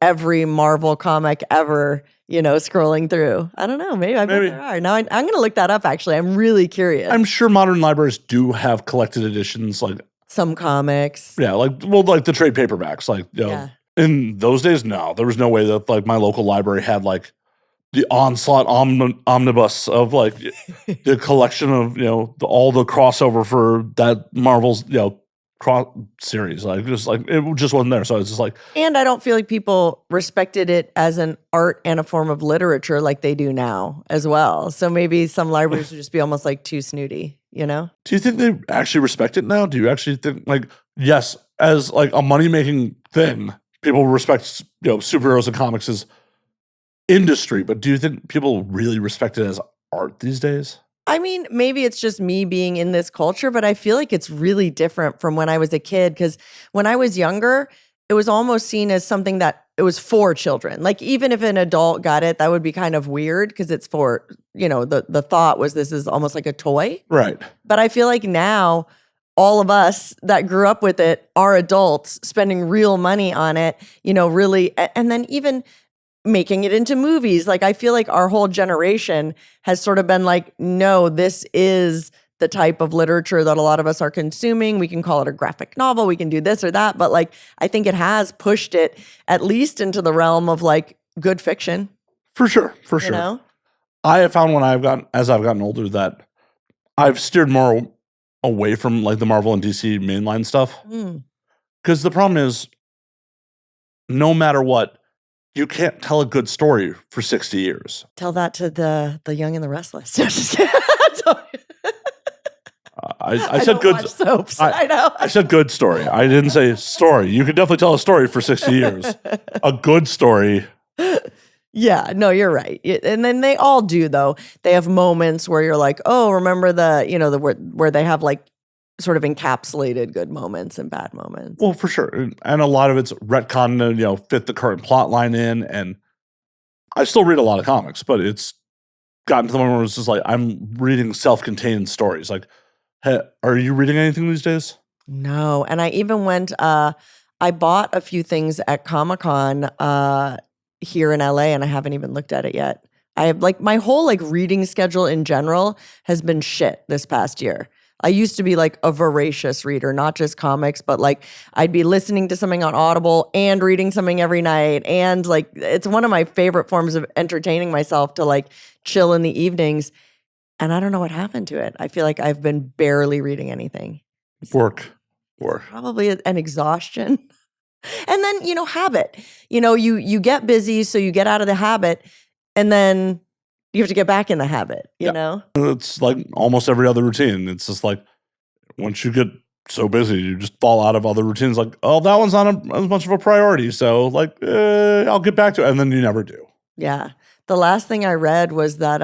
A: every Marvel comic ever, scrolling through. I don't know. Maybe there are. Now I'm going to look that up. Actually, I'm really curious.
B: I'm sure modern libraries do have collected editions, like
A: some comics.
B: Yeah, like the trade paperbacks, like in those days, no, there was no way that like my local library had like the Onslaught omnibus of like the collection of all the crossover for that Marvel's cross series. Like just like it just wasn't there. So it's just like,
A: and I don't feel like people respected it as an art and a form of literature like they do now as well. So maybe some libraries would just be almost like too snooty. Do
B: you think they actually respect it now? Do you actually think like yes, as like a money making thing? People respect, superheroes and comics as industry, but do you think people really respect it as art these days?
A: I mean, maybe it's just me being in this culture, but I feel like it's really different from when I was a kid. Because when I was younger, it was almost seen as something that it was for children. Like even if an adult got it, that would be kind of weird because it's for, the thought was this is almost like a toy.
B: Right.
A: But I feel like now, all of us that grew up with it are adults spending real money on it, really, and then even making it into movies. Like, I feel like our whole generation has sort of been like, no, this is the type of literature that a lot of us are consuming. We can call it a graphic novel. We can do this or that. But like, I think it has pushed it at least into the realm of like good fiction.
B: For sure. I have found as I've gotten older that I've steered more away from like the Marvel and DC mainline stuff. Because the problem is, no matter what, you can't tell a good story for 60 years.
A: Tell that to the Young and the Restless. No, just
B: I said good
A: soaps. I know.
B: I said good story. I didn't say story. You could definitely tell a story for 60 years. A good story.
A: Yeah, no, you're right. And then they all do, though. They have moments where you're like, oh, remember where they have like sort of encapsulated good moments and bad moments.
B: Well, for sure. And a lot of it's retconned to, fit the current plot line in. And I still read a lot of comics, but it's gotten to the moment where it's just like, I'm reading self-contained stories. Like, hey, are you reading anything these days?
A: No. And I even went, I bought a few things at Comic-Con here in LA, and I haven't even looked at it yet. I have like my whole like reading schedule in general has been shit this past year. I used to be like a voracious reader, not just comics, but like I'd be listening to something on Audible and reading something every night. And like, it's one of my favorite forms of entertaining myself to like chill in the evenings. And I don't know what happened to it. I feel like I've been barely reading anything.
B: Work.
A: Probably an exhaustion. And then, habit. You get busy, so you get out of the habit, and then you have to get back in the habit, you know?
B: It's like almost every other routine. It's just like once you get so busy, you just fall out of other routines. Like, oh, that one's not as much of a priority. So like, I'll get back to it. And then you never do.
A: Yeah. The last thing I read was that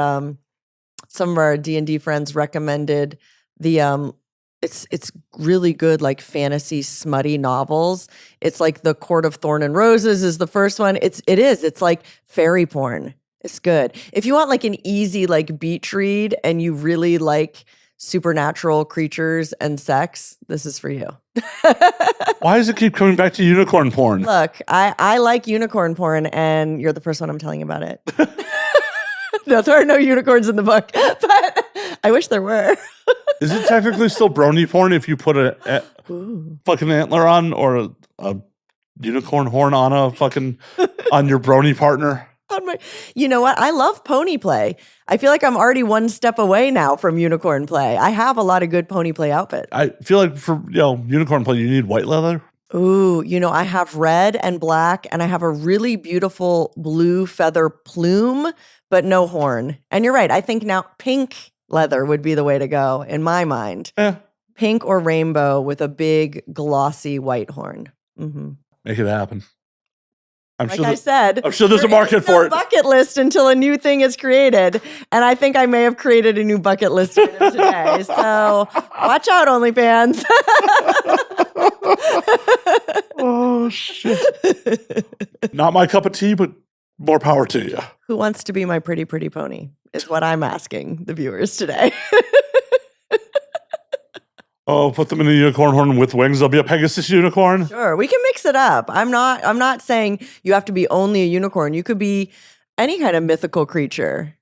A: some of our D&D friends recommended the it's really good like fantasy smutty novels. It's like The Court of Thorn and Roses is the first one. It's like fairy porn. It's good. If you want like an easy like beach read and you really like supernatural creatures and sex, this is for you.
B: Why does it keep coming back to unicorn porn?
A: Look, I like unicorn porn, and you're the first one I'm telling about it. No, there are no unicorns in the book, but I wish there were.
B: Is it technically still brony porn if you put a fucking antler on or a unicorn horn on on your brony partner?
A: You know what? I love pony play. I feel like I'm already one step away now from unicorn play. I have a lot of good pony play outfits.
B: I feel like for unicorn play, you need white leather.
A: Ooh, I have red and black, and I have a really beautiful blue feather plume, but no horn. And you're right. I think now pink leather would be the way to go in my mind.
B: Yeah.
A: Pink or rainbow with a big glossy white horn. Mm-hmm.
B: Make it happen. I'm
A: sure
B: there's a market for it.
A: Bucket list until a new thing is created, and I think I may have created a new bucket list item today. So watch out, OnlyFans.
B: Oh shit! Not my cup of tea, but more power to you.
A: Who wants to be my pretty pony? Is what I'm asking the viewers today.
B: Oh, put them in a unicorn horn with wings. There'll be a Pegasus unicorn.
A: Sure, we can mix it up. I'm not saying you have to be only a unicorn. You could be any kind of mythical creature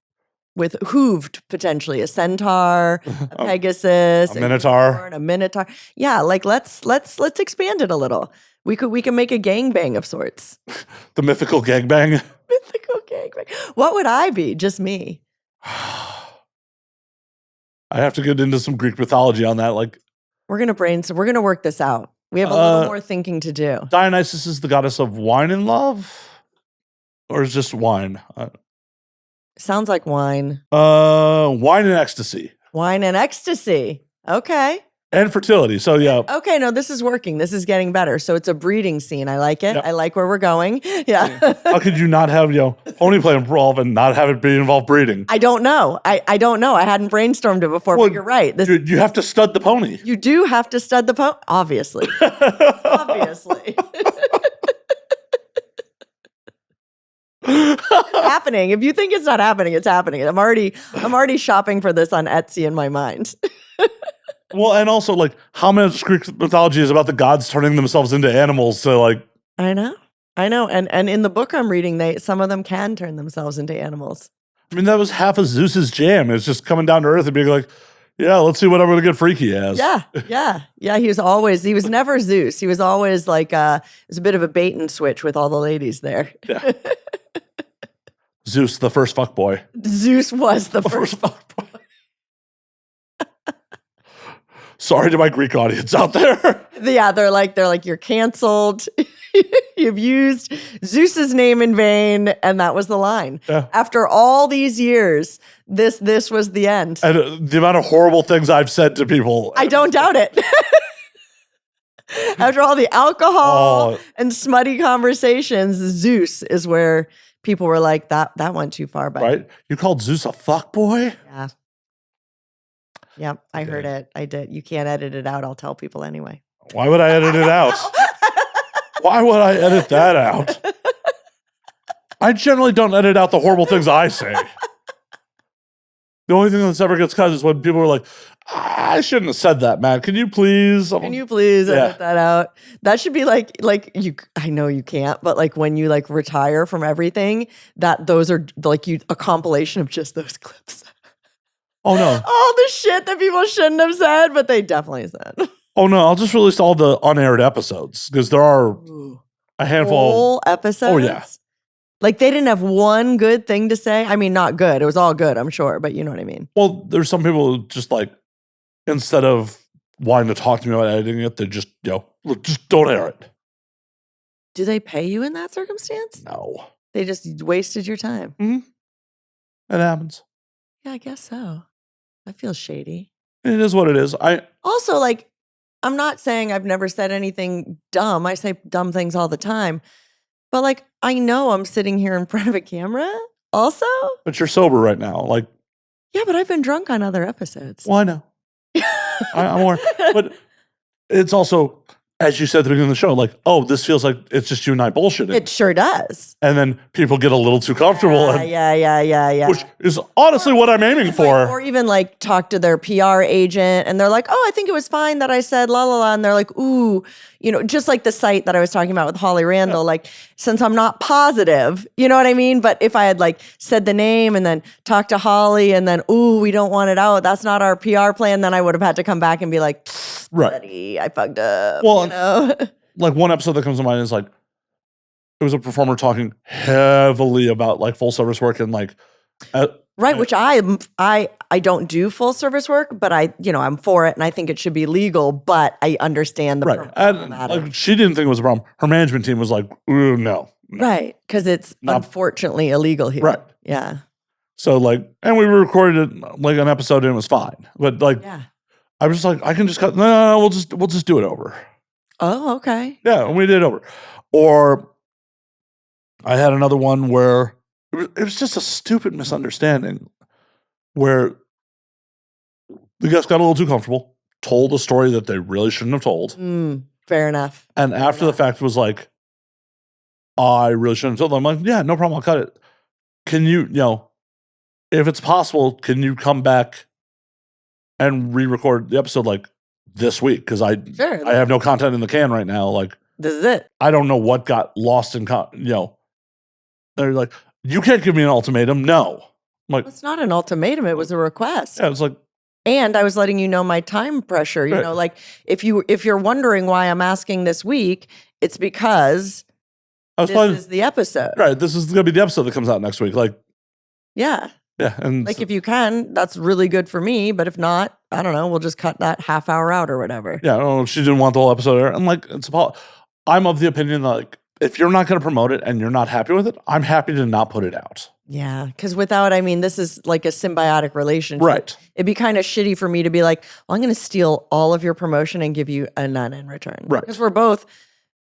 A: with hooved, potentially a centaur, a Pegasus,
B: a minotaur,
A: unicorn, a minotaur. Yeah, like let's expand it a little. We can make a gangbang of sorts.
B: The mythical gangbang.
A: Mythical gangbang. What would I be? Just me.
B: I have to get into some Greek mythology on that. Like,
A: we're gonna brainstorm. We're gonna work this out. We have a little more thinking to do.
B: Dionysus is the goddess of wine and love, or is just wine?
A: Sounds like wine.
B: Wine and ecstasy.
A: Wine and ecstasy. Okay.
B: And fertility. So yeah.
A: Okay, no, this is working. This is getting better. So it's a breeding scene. I like it. Yep. I like where we're going. Yeah.
B: How could you not have, pony play involved and not have it be involved breeding?
A: I don't know. I don't know. I hadn't brainstormed it before, but you're right.
B: You have to stud the pony.
A: You do have to stud the pony. Obviously. Obviously. It's happening. If you think it's not happening, it's happening. I'm already shopping for this on Etsy in my mind.
B: Well, and also, how much Greek mythology is about the gods turning themselves into animals? So,
A: I know, and in the book I'm reading, some of them can turn themselves into animals.
B: I mean, that was half of Zeus's jam. It's just coming down to earth and being like, yeah, let's see what I'm going to get freaky as.
A: Yeah. He was never Zeus. He was always it was a bit of a bait and switch with all the ladies there. Yeah.
B: Zeus, the first fuckboy.
A: Zeus was the first fuckboy.
B: Sorry to my Greek audience out there.
A: Yeah, they're like, you're canceled. You've used Zeus's name in vain, and that was the line. Yeah. After all these years, this was the end.
B: And the amount of horrible things I've said to people.
A: I don't doubt it. After all the alcohol and smutty conversations, Zeus is where people were like, that went too far.
B: Right? You called Zeus a fuckboy?
A: Yeah. Yep, I heard it. I did. You can't edit it out. I'll tell people anyway.
B: Why would I edit it out? Why would I edit that out? I generally don't edit out the horrible things I say. The only thing that's ever gets cut is when people are like, I shouldn't have said that, man. Can you please?
A: Edit that out? That should be like you. I know you can't, but when you retire from everything, those are a compilation of just those clips.
B: Oh, no.
A: All the shit that people shouldn't have said, but they definitely said.
B: Oh, no. I'll just release all the unaired episodes because there are a handful.
A: Whole episodes?
B: Oh, yeah.
A: They didn't have one good thing to say. I mean, not good. It was all good, I'm sure, but you know what I mean.
B: Well, there's some people who just instead of wanting to talk to me about editing it, they just, just don't air it.
A: Do they pay you in that circumstance?
B: No.
A: They just wasted your time.
B: Mm-hmm. It happens.
A: Yeah, I guess so. That feels shady.
B: It is what it is.
A: Also, I'm not saying I've never said anything dumb. I say dumb things all the time. But I know I'm sitting here in front of a camera also.
B: But you're sober right now.
A: Yeah, but I've been drunk on other episodes.
B: Well, I know. I'm aware. But it's also, as you said at the beginning of the show, this feels like it's just you and I bullshitting.
A: It sure does.
B: And then people get a little too comfortable.
A: Yeah.
B: Which is honestly what I'm aiming for.
A: Or even talk to their PR agent and they're like, oh, I think it was fine that I said la la la. And they're like, ooh, just like the site that I was talking about with Holly Randall, since I'm not positive, you know what I mean? But if I had said the name and then talked to Holly and then, ooh, we don't want it out, that's not our PR plan, then I would have had to come back and be like, buddy, I fucked up.
B: Well, one episode that comes to mind is it was a performer talking heavily about like full service work and like
A: right, which I don't do full service work, but I'm for it and I think it should be legal, but I understand the
B: right. And like, she didn't think it was a problem. Her management team was like, ooh, no.
A: Right, because it's unfortunately illegal here.
B: Right.
A: Yeah.
B: So like, and we recorded like an episode and it was fine. But like, I was just like, I can just cut. No, we'll just do it over.
A: Oh, okay.
B: Yeah, and we did it over. Or I had another one where it was just a stupid misunderstanding where the guest got a little too comfortable, told a story that they really shouldn't have told.
A: Fair enough.
B: And after the fact was like, I really shouldn't have told them. I'm like, yeah, no problem, I'll cut it. Can you, if it's possible, can you come back and re-record the episode like this week? Because I have no content in the can right now. Like,
A: this is it.
B: I don't know what got lost in, they're like, you can't give me an ultimatum. No. I'm like,
A: it's not an ultimatum. It was a request.
B: Yeah, it's like,
A: and I was letting you know my time pressure. You know, like if you're wondering why I'm asking this week, it's because this is the episode.
B: Right. This is going to be the episode that comes out next week. Like,
A: yeah.
B: Yeah. And
A: like if you can, that's really good for me. But if not, I don't know. We'll just cut that half hour out or whatever.
B: Yeah. Oh, she didn't want the whole episode there. I'm like, I'm of the opinion that like, if you're not going to promote it and you're not happy with it, I'm happy to not put it out.
A: Yeah. Because this is like a symbiotic relationship.
B: Right.
A: It'd be kind of shitty for me to be like, well, I'm going to steal all of your promotion and give you a none in return.
B: Right.
A: Because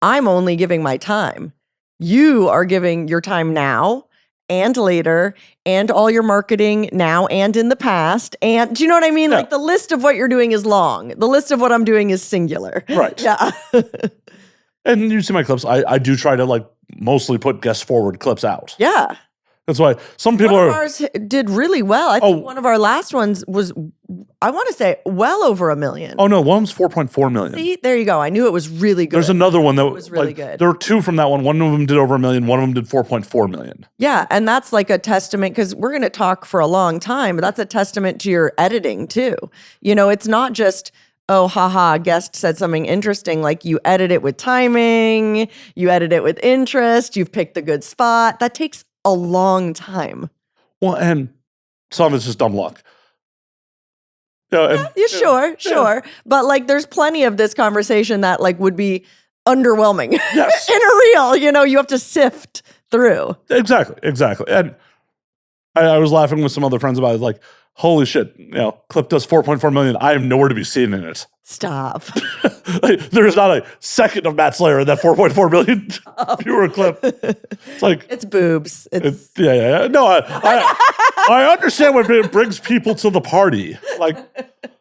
A: I'm only giving my time. You are giving your time now and later and all your marketing now and in the past. And do you know what I mean? Yeah. Like the list of what you're doing is long. The list of what I'm doing is singular.
B: Right.
A: Yeah.
B: And you see my clips. I do try to like mostly put guest forward clips out.
A: Yeah.
B: That's why some people
A: ours did really well. I think one of our last ones was, I want to say, well over 1 million.
B: Oh, no. One was 4.4 million.
A: See, there you go. I knew it was really good.
B: There's another one that
A: was really good.
B: There were two from that one. One of them did over 1 million. One of them did 4.4 million.
A: Yeah. And that's like a testament, because we're going to talk for a long time, but that's a testament to your editing too. It's not just, oh, haha, guest said something interesting. Like you edit it with timing, you edit it with interest, you've picked a good spot. That takes a long time.
B: Well, and some of it's just dumb luck.
A: Sure. But like there's plenty of this conversation that like would be underwhelming.
B: Yes.
A: In a reel, you have to sift through.
B: Exactly. And I was laughing with some other friends about it, like, holy shit, clip does 4.4 million. I have nowhere to be seen in it.
A: Stop.
B: Like, there's not a second of Matt Slayer in that 4.4 million viewer clip. It's like
A: it's boobs.
B: Yeah. No, I understand when it brings people to the party. Like,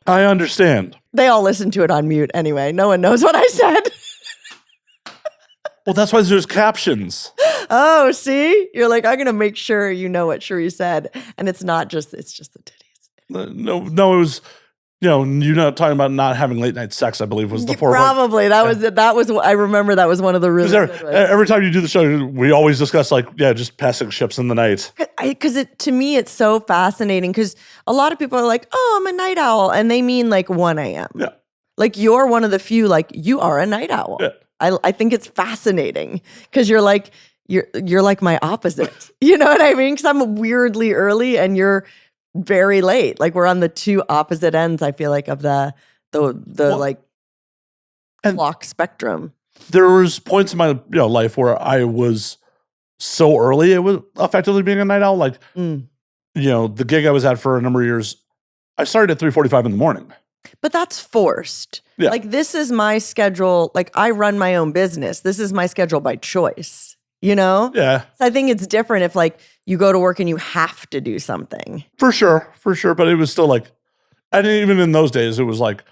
B: I understand.
A: They all listen to it on mute anyway. No one knows what I said.
B: Well, that's why there's captions.
A: Oh, see? You're like, I'm going to make sure you know what Cherie said. And it's just the titties.
B: No, it was, you're not talking about not having late night sex, I believe was the four.
A: Probably. That was, I remember that was one of the really good ones.
B: Every time you do the show, we always discuss just passing ships in the night.
A: Because to me, it's so fascinating because a lot of people are like, oh, I'm a night owl. And they mean like 1 a.m.
B: Yeah.
A: Like you're one of the few, like you are a night owl.
B: Yeah.
A: I think it's fascinating because you're like my opposite. You know what I mean? Because I'm weirdly early and you're very late. Like we're on the two opposite ends, I feel like, of the clock spectrum.
B: There was points in my life where I was so early, it was effectively being a night owl. Like, the gig I was at for a number of years, I started at 3:45 in the morning.
A: But that's forced.
B: Yeah.
A: Like this is my schedule. Like I run my own business. This is my schedule by choice,
B: Yeah.
A: So I think it's different if like you go to work and you have to do something.
B: For sure. But it was still like, and even in those days, it was like,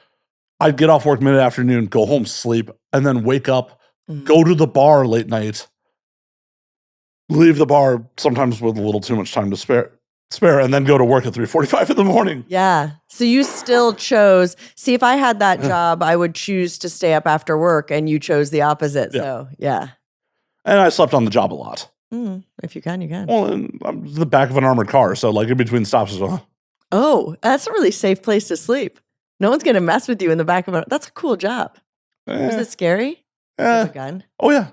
B: I'd get off work mid-afternoon, go home, sleep, and then wake up, go to the bar late night, leave the bar sometimes with a little too much time to spare, and then go to work at 3:45 in the morning.
A: Yeah. So you still chose. See, if I had that job, I would choose to stay up after work, and you chose the opposite.
B: Yeah.
A: So yeah.
B: And I slept on the job a lot.
A: If you can, you can.
B: Well, I'm the back of an armored car, so like in between stops as well.
A: Oh, that's a really safe place to sleep. No one's gonna mess with you in the back of it. That's a cool job. Was it scary? With a gun?
B: Oh yeah.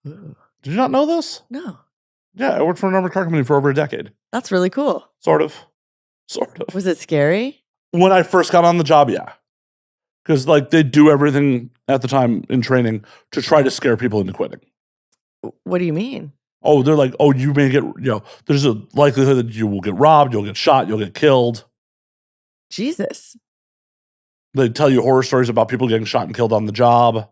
A: Ooh.
B: Did you not know this?
A: No.
B: Yeah, I worked for an armored car company for over a decade.
A: That's really cool.
B: Sort of.
A: Was it scary?
B: When I first got on the job, yeah. Because like they do everything at the time in training to try to scare people into quitting.
A: What do you mean?
B: Oh, they're like, oh, you may get, there's a likelihood that you will get robbed, you'll get shot, you'll get killed.
A: Jesus.
B: They tell you horror stories about people getting shot and killed on the job.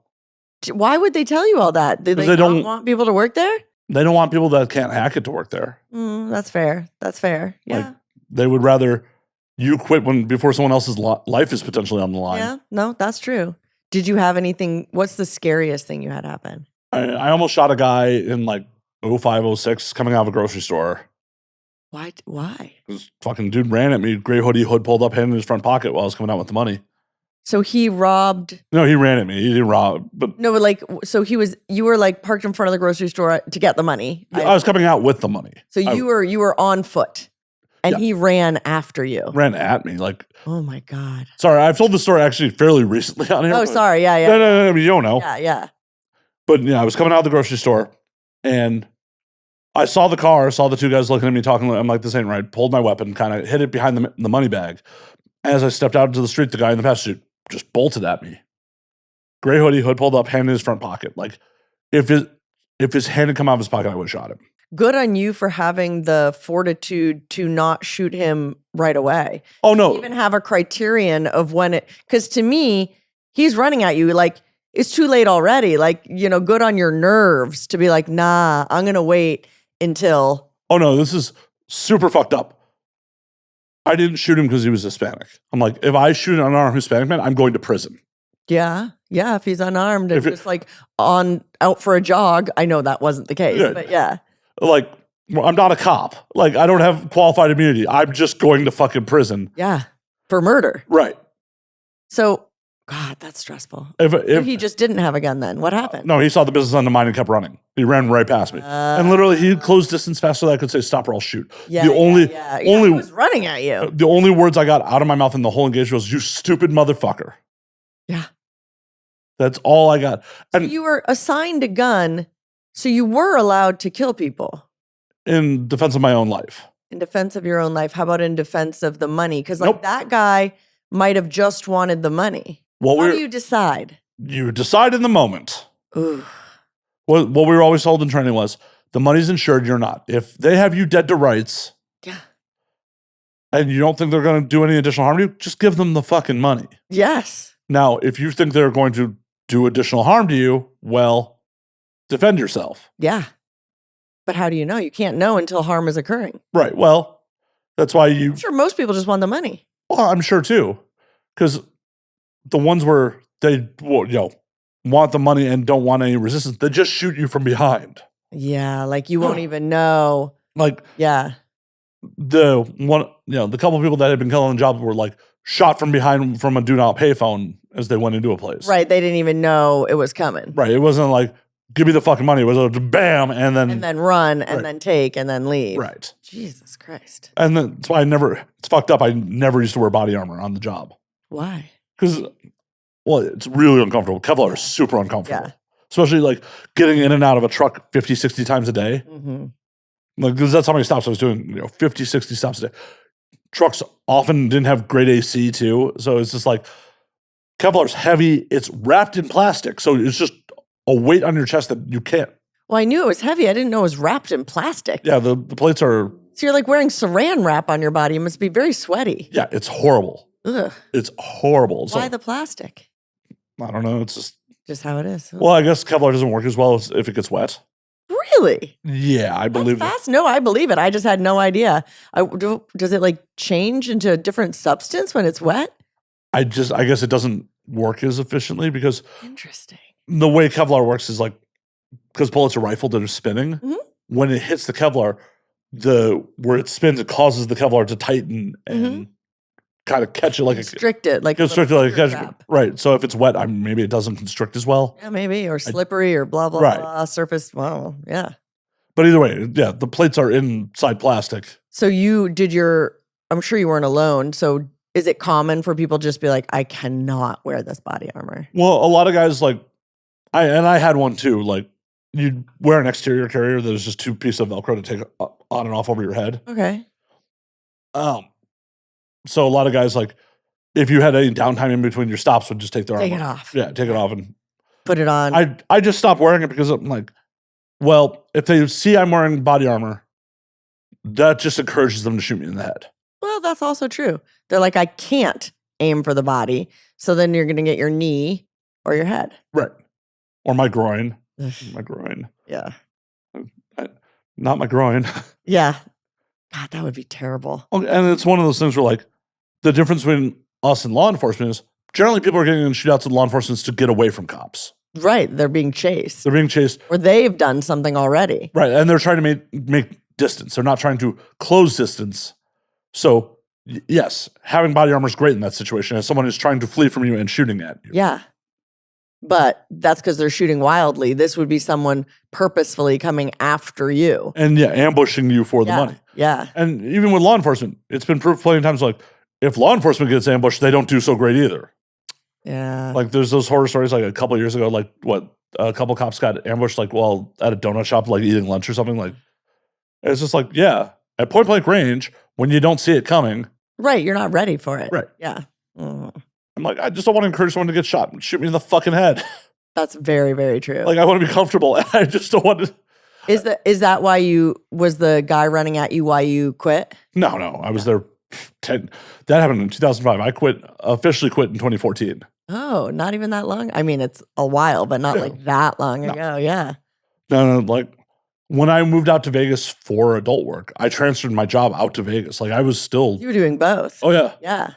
A: Why would they tell you all that? Do they don't want people to work there?
B: They don't want people that can't hack it to work there.
A: That's fair. That's fair. Yeah.
B: Like, they would rather you quit before someone else's life is potentially on the line.
A: Yeah, no, that's true. Did you have anything? What's the scariest thing you had happen?
B: I almost shot a guy in like 05, 06 coming out of a grocery store.
A: Why?
B: This fucking dude ran at me, gray hoodie, hood pulled up, hand in his front pocket while I was coming out with the money.
A: So he robbed?
B: No, he ran at me. He didn't rob. But
A: no, like, so you were like parked in front of the grocery store to get the money.
B: I was coming out with the money.
A: So you were on foot. And he ran after you.
B: Ran at me, like.
A: Oh my God.
B: Sorry, I've told the story actually fairly recently on here.
A: Oh, sorry, yeah.
B: No, you don't know.
A: Yeah.
B: But I was coming out of the grocery store, and I saw the car, saw the two guys looking at me, talking. I'm like, this ain't right. Pulled my weapon, kind of hid it behind the money bag. As I stepped out into the street, the guy in the passenger just bolted at me. Gray hoodie, hood pulled up, hand in his front pocket. Like, if his hand had come out of his pocket, I would have shot him.
A: Good on you for having the fortitude to not shoot him right away.
B: Oh, no.
A: To even have a criterion of when because to me, he's running at you like, it's too late already. Like, good on your nerves to be like, nah, I'm going to wait until.
B: Oh, no, this is super fucked up. I didn't shoot him because he was Hispanic. I'm like, if I shoot an unarmed Hispanic man, I'm going to prison.
A: Yeah. Yeah. If he's unarmed and just like out for a jog, I know that wasn't the case, but yeah.
B: Like, I'm not a cop. Like, I don't have qualified immunity. I'm just going to fucking prison.
A: Yeah. For murder.
B: Right.
A: So, God, that's stressful.
B: If
A: he just didn't have a gun then, what happened?
B: No, he saw the business on the mine and kept running. He ran right past me. And literally, he closed distance fast so that I could say, stop or I'll shoot.
A: Yeah, he was running at you.
B: The only words I got out of my mouth in the whole engagement was, you stupid motherfucker.
A: Yeah.
B: That's all I got. And
A: so you were assigned a gun, so you were allowed to kill people.
B: In defense of my own life.
A: In defense of your own life. How about in defense of the money? Because that guy might have just wanted the money. How do you decide?
B: You decide in the moment.
A: Ooh.
B: What we were always told in training was, the money's insured, you're not. If they have you dead to rights, and you don't think they're going to do any additional harm to you, just give them the fucking money.
A: Yes.
B: Now, if you think they're going to do additional harm to you, well, defend yourself.
A: Yeah. But how do you know? You can't know until harm is occurring.
B: Right. Well, that's why I'm
A: sure most people just want the money.
B: Well, I'm sure too. Because the ones where they want the money and don't want any resistance, they just shoot you from behind.
A: Yeah, like you won't even know.
B: Like,
A: yeah.
B: The couple of people that had been killed on the job were like shot from behind from a do not pay phone as they went into a place.
A: Right. They didn't even know it was coming.
B: Right. It wasn't like, give me the fucking money. It was a bam, and then
A: run, and then take, and then leave.
B: Right.
A: Jesus Christ.
B: And then that's why it's fucked up. I never used to wear body armor on the job.
A: Why?
B: Because, it's really uncomfortable. Kevlar is super uncomfortable.
A: Yeah.
B: Especially like getting in and out of a truck 50, 60 times a day.
A: Mm-hmm.
B: Like, because that's how many stops I was doing, 50, 60 stops a day. Trucks often didn't have great AC too. So it's just like, Kevlar's heavy. It's wrapped in plastic. So it's just a weight on your chest that you can't.
A: Well, I knew it was heavy. I didn't know it was wrapped in plastic.
B: Yeah, the plates are.
A: So you're like wearing saran wrap on your body. It must be very sweaty.
B: Yeah, it's horrible.
A: Ugh.
B: It's horrible.
A: Why the plastic?
B: I don't know. It's
A: just how it is.
B: Well, I guess Kevlar doesn't work as well if it gets wet.
A: Really?
B: Yeah, I believe
A: it. No, I believe it. I just had no idea. Does it like change into a different substance when it's wet?
B: I guess it doesn't work as efficiently because.
A: Interesting.
B: The way Kevlar works is like, because bullets are rifled and are spinning, when it hits the Kevlar, where it spins, it causes the Kevlar to tighten and kind of catch it like
A: constrict it, like
B: constrict it like a catch. Right. So if it's wet, maybe it doesn't constrict as well.
A: Yeah, maybe, or slippery or blah blah blah surface. Well, yeah.
B: But either way, yeah, the plates are inside plastic.
A: So I'm sure you weren't alone. So is it common for people just be like, I cannot wear this body armor?
B: Well, a lot of guys like. I had one too. Like, you'd wear an exterior carrier that was just 2 pieces of Velcro to take on and off over your head.
A: Okay.
B: So a lot of guys, like, if you had any downtime in between your stops, would just take their
A: Take
B: arm
A: it
B: off.
A: off.
B: Yeah, take it off and
A: put it on.
B: I just stopped wearing it because I'm like, well, if they see I'm wearing body armor, that just encourages them to shoot me in the head.
A: Well, that's also true. They're like, I can't aim for the body, so then you're going to get your knee or your head.
B: Right. Or my groin. My groin.
A: Yeah.
B: Not my groin.
A: Yeah. God, that would be terrible.
B: And it's one of those things where, like, the difference between us and law enforcement is generally people are getting in shootouts with law enforcement to get away from cops.
A: Right. They're being chased.
B: They're being chased.
A: Or they've done something already.
B: Right. And they're trying to make distance. They're not trying to close distance. So, yes, having body armor is great in that situation as someone is trying to flee from you and shooting at you.
A: Yeah. But that's because they're shooting wildly. This would be someone purposefully coming after you.
B: And ambushing you for the money.
A: Yeah.
B: And even with law enforcement, it's been proved plenty of times, like, if law enforcement gets ambushed, they don't do so great either.
A: Yeah.
B: Like, there's those horror stories, like, a couple of years ago, like, a couple cops got ambushed, like, while at a donut shop, like, eating lunch or something. Like, it's just like, yeah, at point blank range, when you don't see it coming.
A: Right. You're not ready for it.
B: Right.
A: Yeah. Mm.
B: I'm like, I just don't want to encourage someone to get shot. Shoot me in the fucking head.
A: That's very, very true.
B: Like, I want to be comfortable. I just don't want to.
A: Is that why was the guy running at you why you quit?
B: No. I was there 10. That happened in 2005. I officially quit in 2014.
A: Oh, not even that long? I mean, it's a while, but not like that long ago. Yeah.
B: No, like, when I moved out to Vegas for adult work, I transferred my job out to Vegas. Like, I was still.
A: You were doing both.
B: Oh, yeah.
A: Yeah.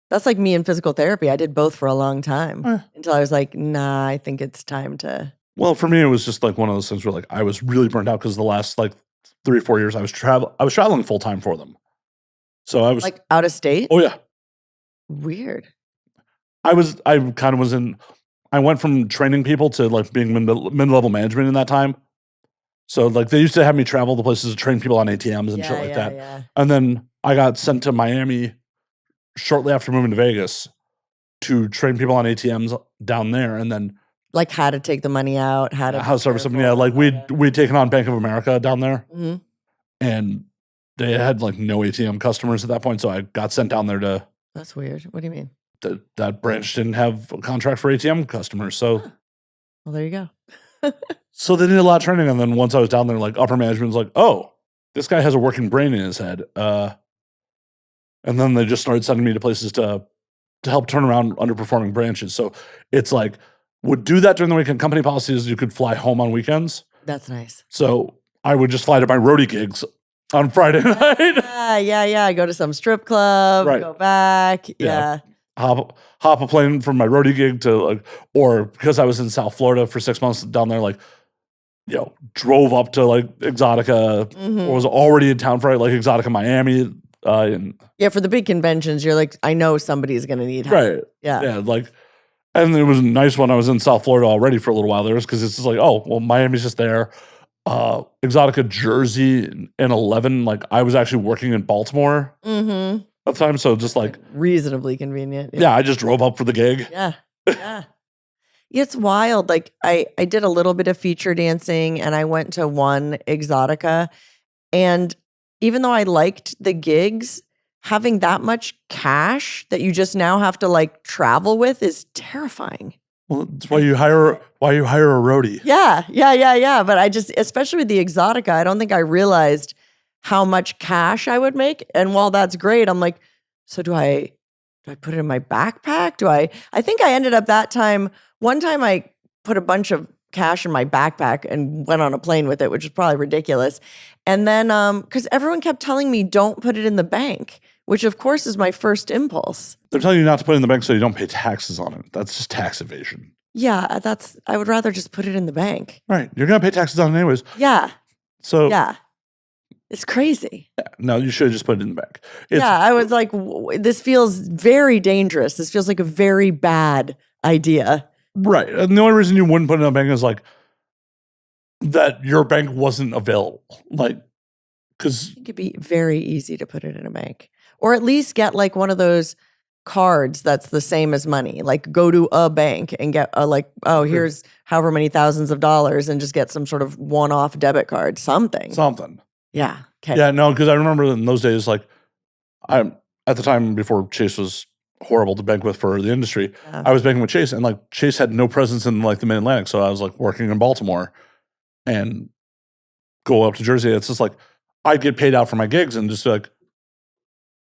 A: That's like me in physical therapy. I did both for a long time until I was like, nah, I think it's time to.
B: Well, for me, it was just like one of those things where, like, I was really burnt out because the last, like, 3 or 4 years I was traveling full time for them. So I was
A: like out of state?
B: Oh, yeah.
A: Weird.
B: I went from training people to, like, being mid-level management in that time. So, like, they used to have me travel to places to train people on ATMs and shit like that.
A: Yeah.
B: And then I got sent to Miami shortly after moving to Vegas to train people on ATMs down there, and then
A: like how to take the money out, how to
B: service them. Yeah, like we'd taken on Bank of America down there, and they had like no ATM customers at that point, so I got sent down there to.
A: That's weird. What do you mean?
B: That branch didn't have a contract for ATM customers, so.
A: Well, there you go.
B: So they did a lot of training, and then once I was down there, like upper management was like, "Oh, this guy has a working brain in his head." And then they just started sending me to places to help turn around underperforming branches. So it's like, would do that during the weekend. Company policy is you could fly home on weekends.
A: That's nice.
B: So I would just fly to my roadie gigs on Friday night.
A: Yeah. Go to some strip club, go back. Yeah.
B: Hop a plane from my roadie gig to, like, or because I was in South Florida for 6 months down there, like, drove up to like Exotica, or was already in town for like Exotica Miami.
A: For the big conventions, you're like, I know somebody's going to need help.
B: Right. Yeah. Like, and it was nice when I was in South Florida already for a little while there, because it's just like, oh, well, Miami's just there. Exotica Jersey and 11, like I was actually working in Baltimore at the time. So just like
A: reasonably convenient.
B: Yeah. I just drove up for the gig.
A: Yeah. It's wild. Like I did a little bit of feature dancing and I went to one Exotica, and even though I liked the gigs, having that much cash that you just now have to like travel with is terrifying.
B: Well, that's why you hire a roadie.
A: Yeah. But I just, especially with the Exotica, I don't think I realized how much cash I would make. And while that's great, I'm like, so do I put it in my backpack? I think I ended up one time I put a bunch of cash in my backpack and went on a plane with it, which is probably ridiculous. And then, because everyone kept telling me, don't put it in the bank, which of course is my first impulse.
B: They're telling you not to put it in the bank so you don't pay taxes on it. That's just tax evasion.
A: Yeah, I would rather just put it in the bank.
B: Right. You're going to pay taxes on it anyways.
A: Yeah.
B: So.
A: Yeah. It's crazy.
B: Yeah, no, you should have just put it in the bank.
A: I was like, this feels very dangerous. This feels like a very bad idea.
B: Right. And the only reason you wouldn't put it in a bank is like that your bank wasn't available. Like, because
A: it could be very easy to put it in a bank, or at least get like one of those cards that's the same as money. Like go to a bank and get here's however many thousands of dollars and just get some sort of one-off debit card, something. Yeah. Okay.
B: Yeah, no, because I remember in those days, like I'm at the time before Chase was horrible to bank with for the industry, I was banking with Chase, and like Chase had no presence in like the Mid-Atlantic, so I was like working in Baltimore and go up to Jersey. It's just like I'd get paid out for my gigs and just be like,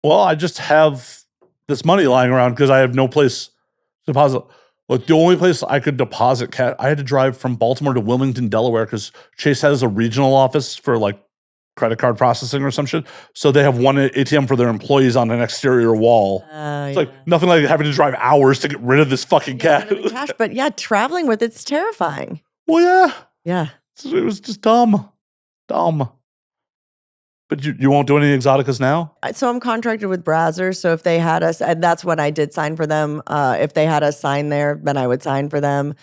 B: well, I just have this money lying around because I have no place to deposit. Like the only place I could deposit cash, I had to drive from Baltimore to Wilmington, Delaware, because Chase has a regional office for like credit card processing or some shit. So they have one ATM for their employees on an exterior wall. It's like nothing like having to drive hours to get rid of this fucking cash.
A: But yeah, traveling with it's terrifying.
B: Well, yeah.
A: Yeah.
B: It was just dumb. But you won't do any exoticas now?
A: So I'm contracted with Brazzers. So if they had us, and that's when I did sign for them. If they had us sign there, then I would sign for them.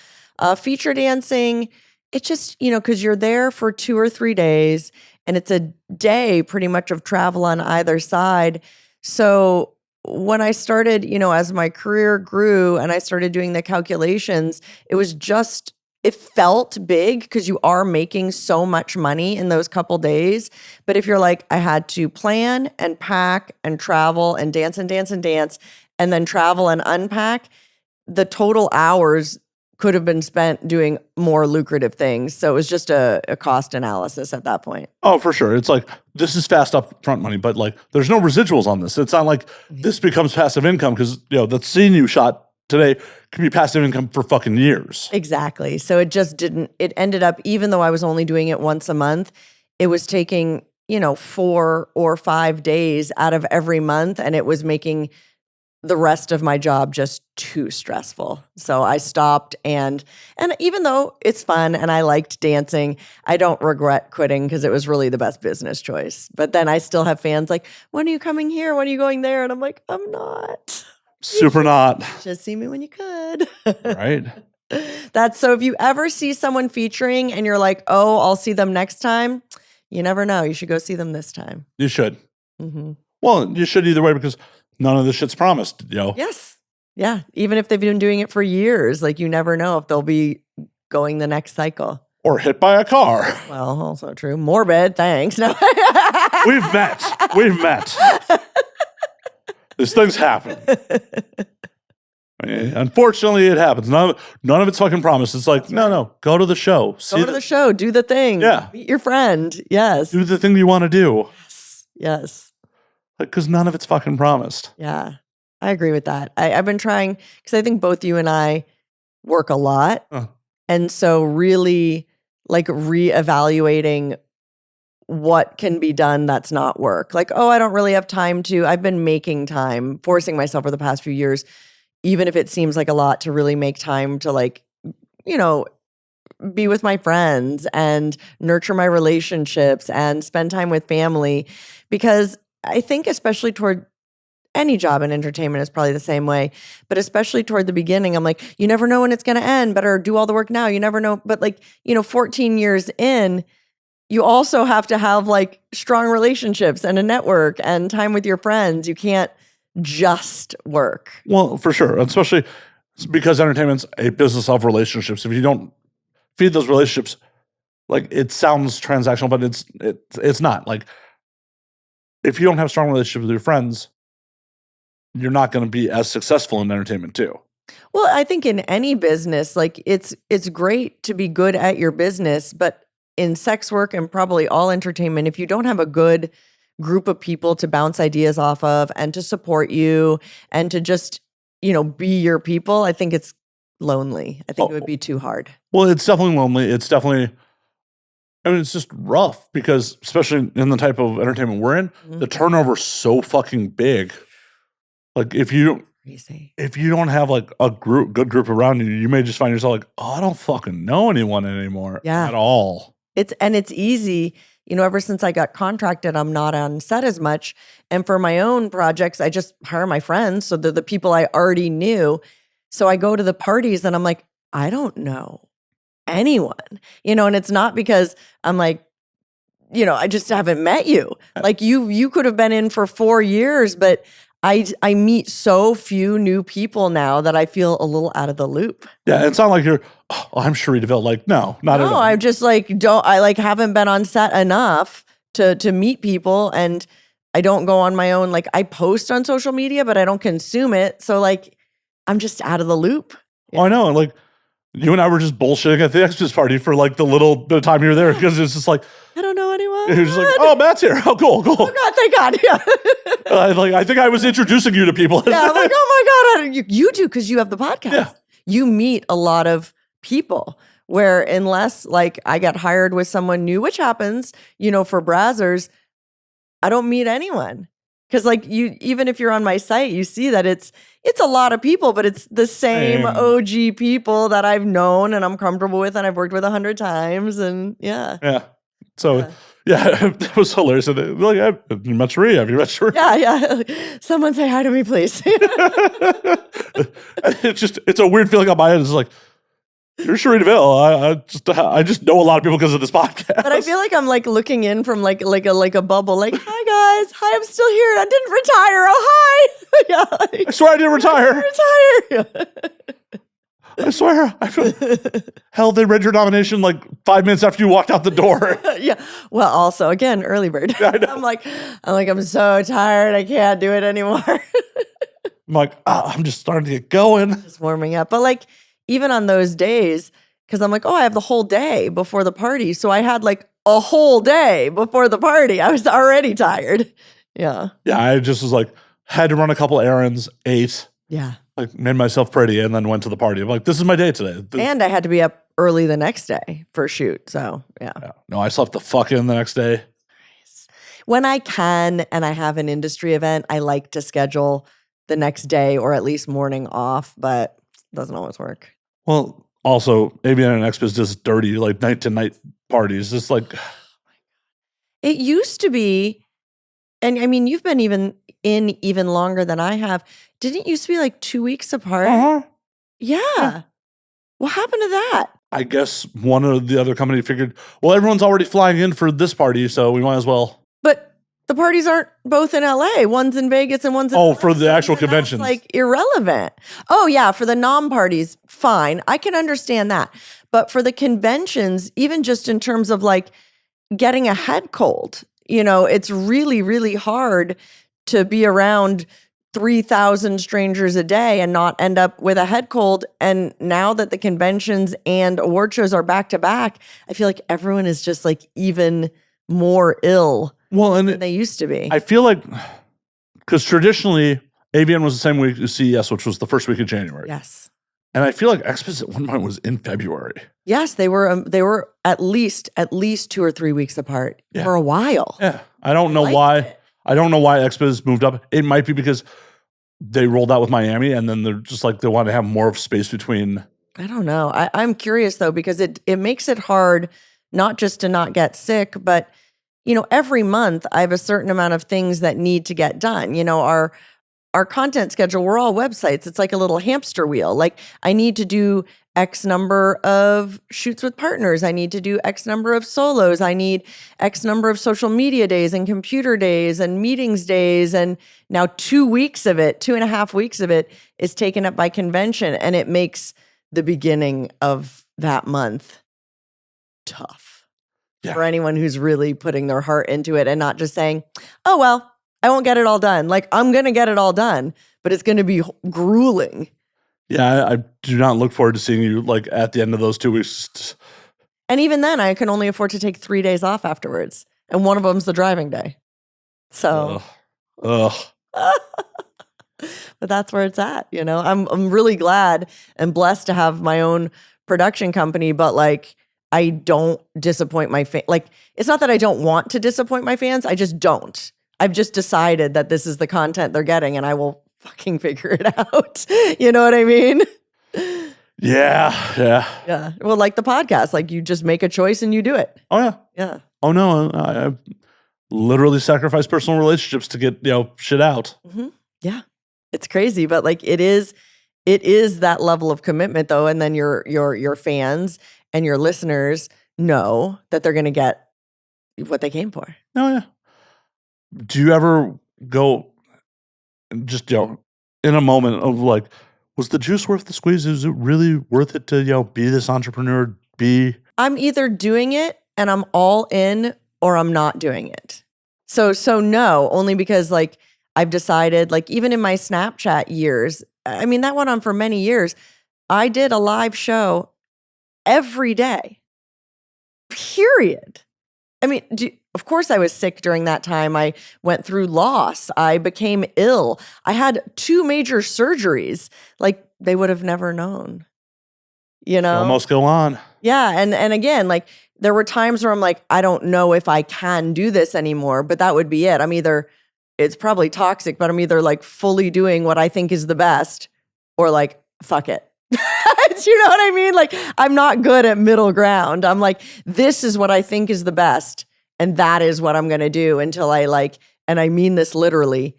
A: Feature dancing, it's just, because you're there for 2 or 3 days and it's a day pretty much of travel on either side. So when I started, as my career grew and I started doing the calculations, it felt big because you are making so much money in those couple days. But if you're like, I had to plan and pack and travel and dance and dance and dance and then travel and unpack, the total hours could have been spent doing more lucrative things. So it was just a cost analysis at that point.
B: Oh, for sure. It's like, this is fast upfront money, but like, there's no residuals on this. It's not like this becomes passive income because, that scene you shot today could be passive income for fucking years.
A: Exactly. So it just it ended up, even though I was only doing it once a month, it was taking, 4 or 5 days out of every month. And it was making the rest of my job just too stressful. So I stopped and even though it's fun and I liked dancing, I don't regret quitting because it was really the best business choice. But then I still have fans like, when are you coming here? When are you going there? And I'm like, I'm not.
B: Super not.
A: Just see me when you could.
B: Right.
A: That's so if you ever see someone featuring and you're like, oh, I'll see them next time, you never know. You should go see them this time.
B: You should. Mm-hmm. Well, you should either way because none of this shit's promised,
A: Yes. Yeah. Even if they've been doing it for years, like you never know if they'll be going the next cycle.
B: Or hit by a car.
A: Well, also true. Morbid. Thanks. No.
B: We've met. These things happen. Unfortunately, it happens. None of it's fucking promised. It's like, no, go to the show.
A: Go to the show. Do the thing.
B: Yeah.
A: Meet your friend. Yes.
B: Do the thing you want to do.
A: Yes.
B: Because none of it's fucking promised.
A: Yeah. I agree with that. I've been trying, because I think both you and I work a lot. And so really like reevaluating what can be done that's not work. Like, oh, I don't really have time to. I've been making time, forcing myself for the past few years, even if it seems like a lot, to really make time to like, be with my friends and nurture my relationships and spend time with family. Because I think especially toward any job in entertainment is probably the same way, but especially toward the beginning, I'm like, you never know when it's going to end. Better do all the work now. You never know. But like, 14 years in, you also have to have like strong relationships and a network and time with your friends. You can't just work.
B: Well, for sure. Especially because entertainment's a business of relationships. If you don't feed those relationships, like it sounds transactional, but it's not. Like if you don't have strong relationships with your friends, you're not going to be as successful in entertainment too.
A: Well, I think in any business, like it's great to be good at your business, but in sex work and probably all entertainment, if you don't have a good group of people to bounce ideas off of and to support you and to just, be your people, I think it's lonely. I think it would be too hard.
B: Well, it's definitely lonely. It's just rough because especially in the type of entertainment we're in, the turnover's so fucking big. Like if you don't have like a good group around you, you may just find yourself like, oh, I don't fucking know anyone anymore at all. It's
A: easy, ever since I got contracted, I'm not on set as much. And for my own projects, I just hire my friends. So they're the people I already knew. So I go to the parties and I'm like, I don't know anyone, and it's not because I'm like, I just haven't met you. Like you could have been in for 4 years, but I meet so few new people now that I feel a little out of the loop.
B: Yeah, it's not like you're, oh, I'm Cherie DeVille. Like, no, not at all.
A: I'm just like, haven't been on set enough to meet people, and I don't go on my own. Like, I post on social media, but I don't consume it. So like, I'm just out of the loop.
B: Yeah. I know. Like, you and I were just bullshitting at the Xmas party for like the little bit of time you were there because it's just like,
A: I don't know anyone.
B: You're just like, oh, Matt's here. Oh, cool.
A: Oh God, thank God. Yeah.
B: Like, I think I was introducing you to people.
A: Yeah, I'm like, oh my God, you do because you have the podcast.
B: Yeah.
A: You meet a lot of people where unless like I get hired with someone new, which happens, for Brazzers, I don't meet anyone. Because like even if you're on my site, you see that it's a lot of people, but it's the same OG people that I've known and I'm comfortable with and I've worked with 100 times. And yeah.
B: Yeah. So yeah, it was hilarious. And like, have you met Cherie? Have you met Cherie?
A: Yeah. Someone say hi to me, please.
B: It's a weird feeling on my end. It's like, you're Cherie DeVille. I just know a lot of people because of this podcast.
A: But I feel like I'm like looking in from like a bubble. Like, hi guys, hi, I'm still here. I didn't retire. Oh hi. Yeah.
B: I swear I didn't retire. I swear. Hell, they read your nomination like 5 minutes after you walked out the door.
A: Yeah. Well, also again, early bird.
B: Yeah, I know.
A: I'm so tired. I can't do it anymore.
B: I'm like, I'm just starting to get going.
A: Just warming up. But like, even on those days, because I'm like, I have the whole day before the party. So I had like a whole day before the party. I was already tired. Yeah.
B: Yeah, I just was like, had to run a couple errands, ate.
A: Yeah.
B: Like made myself pretty and then went to the party. I'm like, this is my day today.
A: And I had to be up early the next day for a shoot. So yeah.
B: No, I slept the fuck in the next day.
A: When I can and I have an industry event, I like to schedule the next day or at least morning off, but it doesn't always work.
B: Well, also, AVN and XBiz does dirty, like night-to-night parties. It's like...
A: It used to be, and I mean, you've been even longer than I have. Didn't it used to be like 2 weeks apart?
B: Uh-huh.
A: Yeah. What happened to that?
B: I guess one of the other company figured, well, everyone's already flying in for this party, so we might as well...
A: But the parties aren't both in LA. One's in Vegas and one's in LA.
B: For the actual conventions.
A: That's like irrelevant. Oh yeah, for the non-parties, fine. I can understand that. But for the conventions, even just in terms of like getting a head cold, it's really, really hard to be around 3,000 strangers a day and not end up with a head cold. And now that the conventions and award shows are back to back, I feel like everyone is just like even more ill than they used to be.
B: I feel like, because traditionally, AVN was the same week as CES, which was the first week of January.
A: Yes.
B: And I feel like XBiz at one point was in February.
A: Yes, they were at least 2 or 3 weeks apart for a while.
B: Yeah. I don't know why. I don't know why XBiz moved up. It might be because they rolled out with Miami and then they're just like, they want to have more of space between.
A: I don't know. I'm curious though, because it makes it hard not just to not get sick, but every month I have a certain amount of things that need to get done. Our content schedule, we're all websites. It's like a little hamster wheel. Like I need to do X number of shoots with partners. I need to do X number of solos. I need X number of social media days and computer days and meetings days. And now 2 weeks of it, 2.5 weeks of it is taken up by convention. And it makes the beginning of that month tough. Yeah. For anyone who's really putting their heart into it and not just saying, oh, well, I won't get it all done. Like, I'm going to get it all done, but it's going to be grueling.
B: Yeah, I do not look forward to seeing you like at the end of those 2 weeks.
A: And even then, I can only afford to take 3 days off afterwards. And one of them's the driving day. So.
B: Ugh.
A: But that's where it's at, I'm really glad and blessed to have my own production company, but like, I don't disappoint my fans. Like, it's not that I don't want to disappoint my fans. I just don't. I've just decided that this is the content they're getting and I will fucking figure it out. You know what I mean?
B: Yeah.
A: Well, like the podcast, like you just make a choice and you do it.
B: Oh, yeah.
A: Yeah.
B: Oh, no. I've literally sacrificed personal relationships to get, shit out.
A: Mm-hmm. Yeah. It's crazy, but like it is that level of commitment though. And then your fans and your listeners know that they're going to get what they came for.
B: Oh, yeah. Do you ever go, And just, in a moment of like, was the juice worth the squeeze? Is it really worth it to, be this entrepreneur,
A: I'm either doing it and I'm all in or I'm not doing it. So no, only because like I've decided, like even in my Snapchat years, I mean, that went on for many years. I did a live show every day, period. I mean, of course I was sick during that time. I went through loss. I became ill. I had 2 major surgeries. Like they would have never known,
B: Almost go on.
A: Yeah. And again, like there were times where I'm like, I don't know if I can do this anymore, but that would be it. It's probably toxic, but I'm either like fully doing what I think is the best or like, fuck it. You know what I mean? Like I'm not good at middle ground. I'm like, this is what I think is the best. And that is what I'm going to do until I like, and I mean this literally,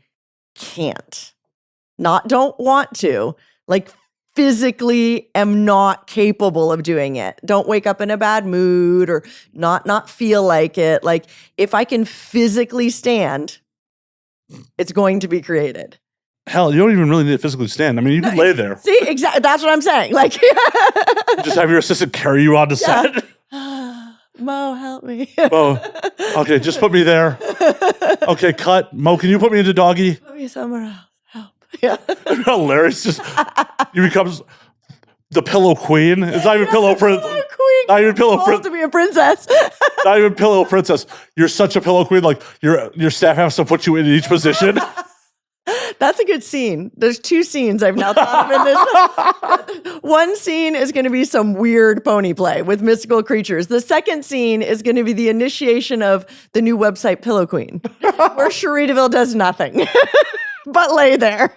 A: can't. Don't want to. Like physically am not capable of doing it. Don't wake up in a bad mood or not feel like it. Like if I can physically stand, it's going to be created.
B: Hell, you don't even really need to physically stand. I mean, you can lay there.
A: See, exactly. That's what I'm saying. Like,
B: just have your assistant carry you on the set.
A: Mo, help me.
B: Mo, okay, just put me there. Okay, cut. Mo, can you put me into doggy?
A: Put me somewhere else. Help. Yeah.
B: Hilarious. Just you becomes the pillow queen. It's not even pillow princess. Not even pillow princess.
A: To be a princess.
B: Not even pillow princess. You're such a pillow queen. Like your staff has to put you in each position.
A: That's a good scene. There's 2 scenes I've now thought of in this. One scene is going to be some weird pony play with mystical creatures. The second scene is going to be the initiation of the new website Pillow Queen, where Cherie DeVille does nothing but lay there.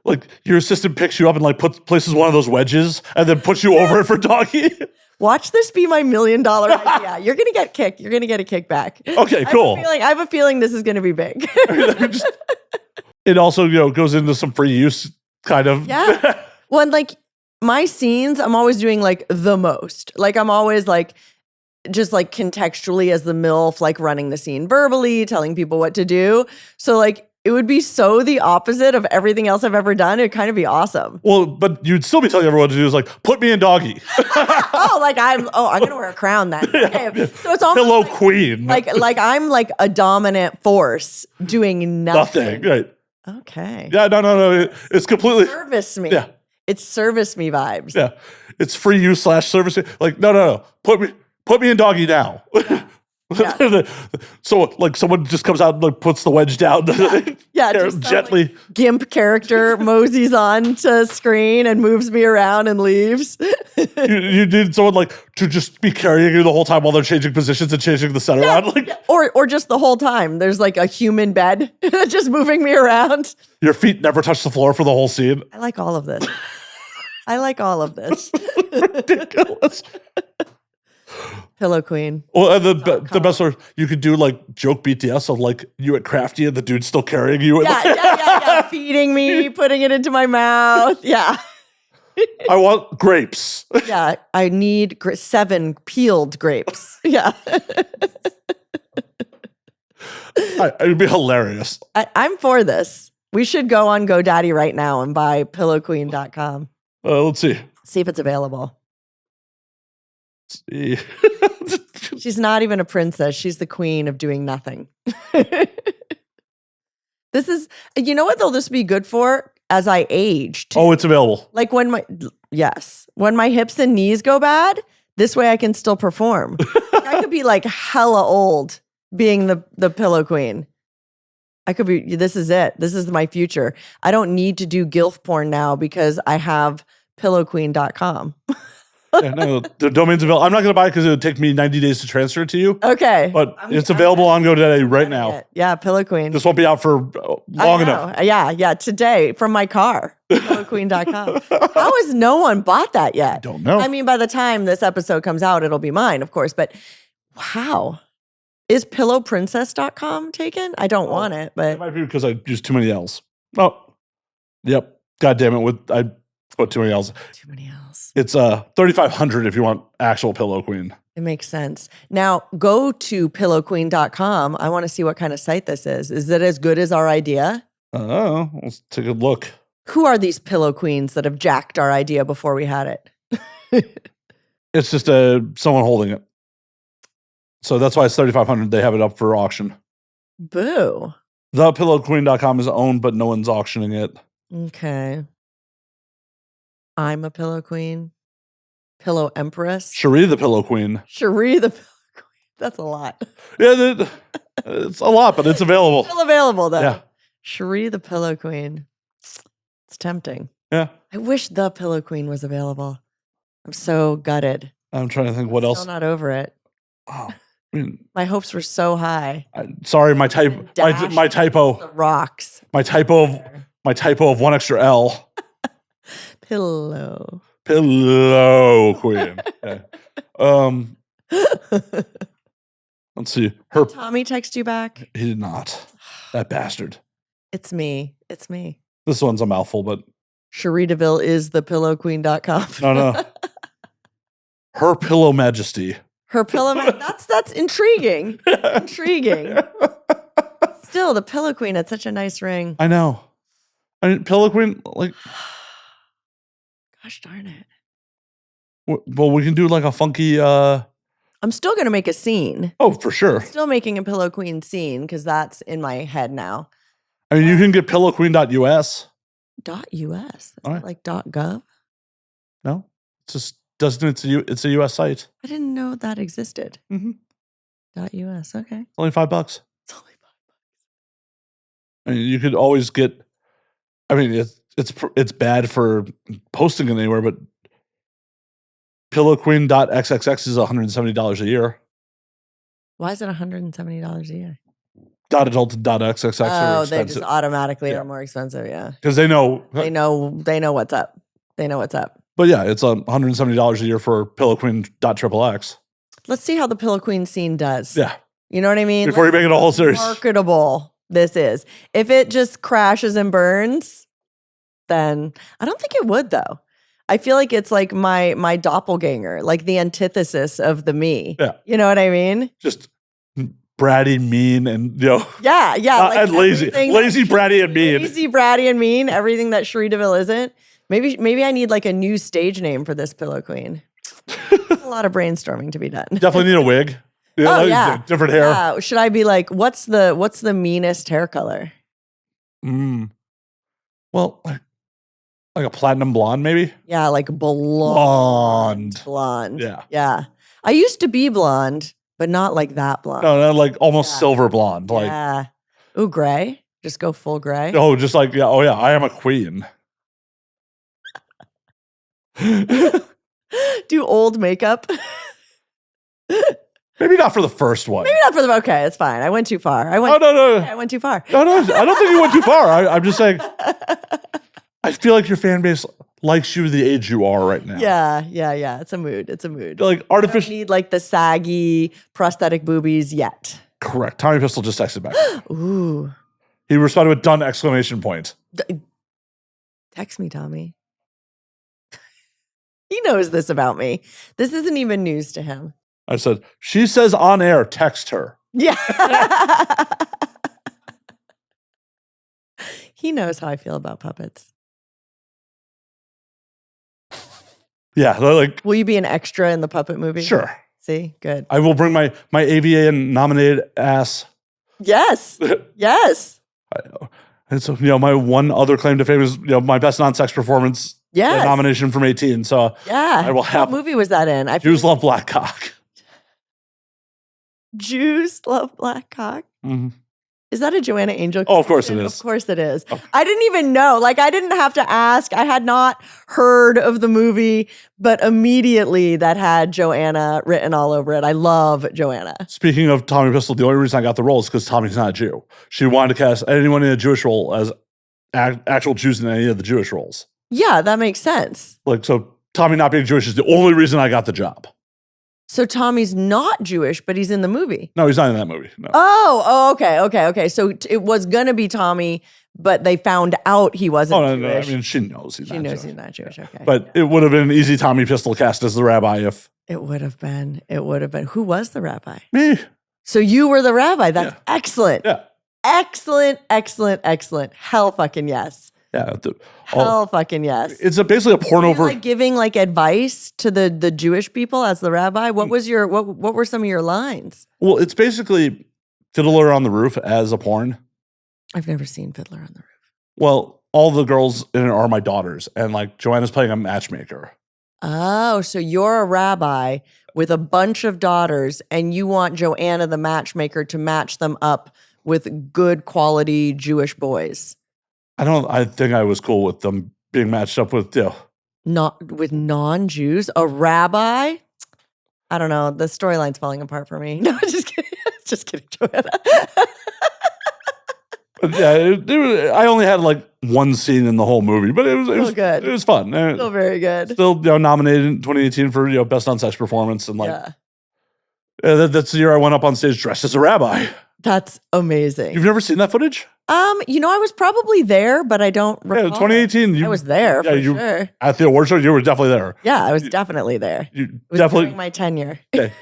B: Like your assistant picks you up and like places one of those wedges and then puts you over it for doggy.
A: Watch this be my $1 million idea. You're going to get kicked. You're going to get a kickback.
B: Okay, cool.
A: I have a feeling this is going to be big.
B: It also, goes into some free use kind of.
A: Yeah. Well, and like my scenes, I'm always doing like the most. Like I'm always like, just like contextually as the MILF, like running the scene verbally, telling people what to do. So like it would be so the opposite of everything else I've ever done. It'd kind of be awesome.
B: Well, but you'd still be telling everyone to do is like, put me in doggy.
A: I'm going to wear a crown then. Okay.
B: Yeah.
A: So it's almost
B: Pillow
A: like,
B: queen.
A: Like I'm like a dominant force doing nothing.
B: Right.
A: Okay.
B: Yeah, no. It's completely.
A: Service me.
B: Yeah.
A: It's service me vibes.
B: Yeah. It's free use / service. Like, no. Put me in doggy now.
A: Yeah. Yeah.
B: So like someone just comes out and like puts the wedge down.
A: Yeah, just
B: gently.
A: Like, GIMP character moseys on to screen and moves me around and leaves.
B: you need someone like to just be carrying you the whole time while they're changing positions and changing the set around. Like,
A: or just the whole time. There's like a human bed just moving me around.
B: Your feet never touch the floor for the whole scene.
A: I like all of this.
B: Ridiculous.
A: Pillow Queen.
B: Well, and the best part, you could do like joke BTS of like you at Crafty and the dude's still carrying you.
A: Yeah. Feeding me, putting it into my mouth. Yeah.
B: I want grapes.
A: Yeah, I need 7 peeled grapes. Yeah.
B: It'd be hilarious.
A: I'm for this. We should go on GoDaddy right now and buy pillowqueen.com.
B: Let's see.
A: See if it's available.
B: See.
A: She's not even a princess. She's the queen of doing nothing. This is, you know what they'll just be good for as I age. Too.
B: Oh, it's available.
A: Like when my hips and knees go bad, this way I can still perform. I could be like hella old being the Pillow Queen. I could be, this is it. This is my future. I don't need to do gilf porn now because I have pillowqueen.com.
B: Yeah, no, the domain's available. I'm not going to buy it because it would take me 90 days to transfer it to you.
A: Okay.
B: But it's available on GoDaddy right now.
A: Yeah, Pillow Queen.
B: This won't be out for long enough.
A: Yeah, today from my car, pillowqueen.com. How has no one bought that yet?
B: I don't know.
A: I mean, by the time this episode comes out, it'll be mine, of course. But wow. Is pillowprincess.com taken? I don't want it, but.
B: It might be because I use too many L's. Oh, yep. God damn it. I put too many L's.
A: Too many L's.
B: It's $3,500 if you want actual Pillow Queen.
A: It makes sense. Now, go to pillowqueen.com. I want to see what kind of site this is. Is it as good as our idea?
B: Oh, let's take a look.
A: Who are these pillow queens that have jacked our idea before we had it?
B: It's just someone holding it. So that's why it's $3,500. They have it up for auction.
A: Boo.
B: Thepillowqueen.com is owned, but no one's auctioning it.
A: Okay. I'm a pillow queen. Pillow empress.
B: Cherie the Pillow Queen.
A: Cherie the Pillow Queen. That's a lot.
B: Yeah, it's a lot, but it's available.
A: Still available, though.
B: Yeah.
A: Cherie the Pillow Queen. It's tempting.
B: Yeah.
A: I wish the Pillow Queen was available. I'm so gutted.
B: I'm trying to think what else.
A: Still not over it.
B: Oh, I mean,
A: my hopes were so high.
B: Sorry, my typo.
A: The rocks.
B: My typo of one extra L.
A: Pillow
B: Queen. Okay. Let's see.
A: Did Tommy text you back?
B: He did not. That bastard.
A: It's me.
B: This one's a mouthful, but
A: Cherie DeVille is thepillowqueen.com.
B: No. Her Pillow Majesty.
A: Her pillow. That's intriguing. Intriguing. Still, the Pillow Queen had such a nice ring.
B: I know. I mean, Pillow Queen, like.
A: Gosh darn it.
B: Well, we can do like a funky.
A: I'm still going to make a scene.
B: Oh, for sure.
A: Still making a Pillow Queen scene because that's in my head now.
B: I mean, you can get pillowqueen.us.
A: .us? That's
B: All right.
A: not like .gov?
B: No, it's just it's a US site.
A: I didn't know that existed.
B: Mm-hmm.
A: .us, okay.
B: It's only $5.
A: It's only $5.
B: I mean, you could always get. I mean, it's bad for posting it anywhere, but pillowqueen.xxx is $170 a year.
A: Why is it $170 a year?
B: .adult.xxx are expensive.
A: They just automatically are more expensive, yeah.
B: Because they know
A: what's up. They know what's up.
B: But yeah, it's $170 a year for pillowqueen.xxx.
A: Let's see how the Pillow Queen scene does.
B: Yeah.
A: You know what I mean?
B: Before you make it a whole series.
A: Marketable this is. If it just crashes and burns, then I don't think it would, though. I feel like it's like my doppelganger, like the antithesis of the me.
B: Yeah.
A: You know what I mean?
B: Just bratty, mean, and
A: Yeah.
B: And lazy, bratty, and mean.
A: Lazy, bratty, and mean. Everything that Cherie DeVille isn't. Maybe I need like a new stage name for this Pillow Queen. A lot of brainstorming to be done.
B: Definitely need a wig. Different hair.
A: Yeah. Should I be like, what's the meanest hair color?
B: Well, like a platinum blonde, maybe?
A: Yeah, like blonde. Yeah. I used to be blonde, but not like that blonde.
B: No, like almost silver blonde.
A: Yeah. Ooh, gray? Just go full gray?
B: Oh, just like, yeah. Oh, yeah. I am a queen.
A: Do old makeup?
B: Maybe not for the first one.
A: Okay, it's fine. I went too far.
B: No.
A: I went too far.
B: No, I don't think you went too far. I'm just saying, I feel like your fan base likes you the age you are right now.
A: Yeah. It's a mood.
B: Like artificial.
A: I don't need like the saggy prosthetic boobies yet.
B: Correct. Tommy Pistol just texted back.
A: Ooh.
B: He responded with done exclamation point.
A: Text me, Tommy. He knows this about me. This isn't even news to him.
B: I said, she says on air, text her.
A: Yeah. He knows how I feel about puppets.
B: Yeah. Like,
A: will you be an extra in the puppet movie?
B: Sure.
A: See? Good.
B: I will bring my AVN nominated ass.
A: Yes. Yes.
B: And so, my one other claim to fame is, my best non-sex performance.
A: Yes.
B: Nomination from 18. So
A: yeah.
B: I will have.
A: What movie was that in?
B: Jews love black cock.
A: Jews love black cock.
B: Mm-hmm.
A: Is that a Joanna Angel?
B: Oh, of course it is.
A: Of course it is. Okay. I didn't even know. Like, I didn't have to ask. I had not heard of the movie, but immediately that had Joanna written all over it. I love Joanna.
B: Speaking of Tommy Pistol, the only reason I got the role is because Tommy's not a Jew. She wanted to cast anyone in a Jewish role as actual Jews in any of the Jewish roles.
A: Yeah, that makes sense.
B: Like, so Tommy not being Jewish is the only reason I got the job.
A: So Tommy's not Jewish, but he's in the movie.
B: No, he's not in that movie. No.
A: Oh, okay. So it was going to be Tommy, but they found out he wasn't Jewish.
B: No, I mean, she knows he's not Jewish.
A: He's not Jewish, okay.
B: But it would have been an easy Tommy Pistol cast as the rabbi if...
A: It would have been. Who was the rabbi?
B: Me.
A: So you were the rabbi. That's excellent.
B: Yeah.
A: excellent, excellent, excellent. Hell fucking yes.
B: Yeah.
A: Hell fucking yes.
B: It's basically a porn over.
A: Like giving like advice to the Jewish people as the rabbi. What was your what were some of your lines?
B: Well, it's basically Fiddler on the Roof as a porn.
A: I've never seen Fiddler on the Roof.
B: Well, all the girls in it are my daughters, and like Joanna's playing a matchmaker.
A: Oh, so you're a rabbi with a bunch of daughters, and you want Joanna the matchmaker to match them up with good quality Jewish boys.
B: I think I was cool with them being matched up with,
A: Not with non-Jews, a rabbi? I don't know. The storyline's falling apart for me. No, just kidding. Just kidding, Joanna.
B: Yeah, I only had like one scene in the whole movie, but it was
A: good.
B: It was fun.
A: Still very good.
B: Still nominated in 2018 for best on stage performance, and that's the year I went up on stage dressed as a rabbi.
A: That's amazing.
B: You've never seen that footage?
A: I was probably there, but I don't recall.
B: Yeah, 2018.
A: I was there for sure.
B: At the award show, you were definitely there.
A: Yeah, I was definitely there.
B: You definitely
A: during my tenure.
B: Okay.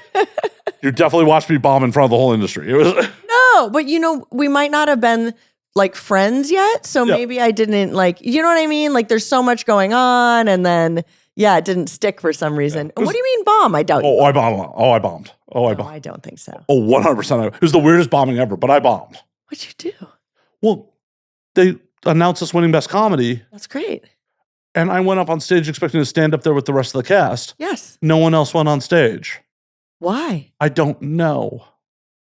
B: You definitely watched me bomb in front of the whole industry. It was
A: no, but we might not have been like friends yet, so maybe I didn't you know what I mean? Like there's so much going on, and then it didn't stick for some reason. And what do you mean bomb? I doubt.
B: I bombed. I bombed.
A: I don't think so.
B: 100%. It was the weirdest bombing ever, but I bombed.
A: What'd you do?
B: Well, they announced us winning best comedy.
A: That's great.
B: And I went up on stage expecting to stand up there with the rest of the cast.
A: Yes.
B: No one else went on stage.
A: Why?
B: I don't know.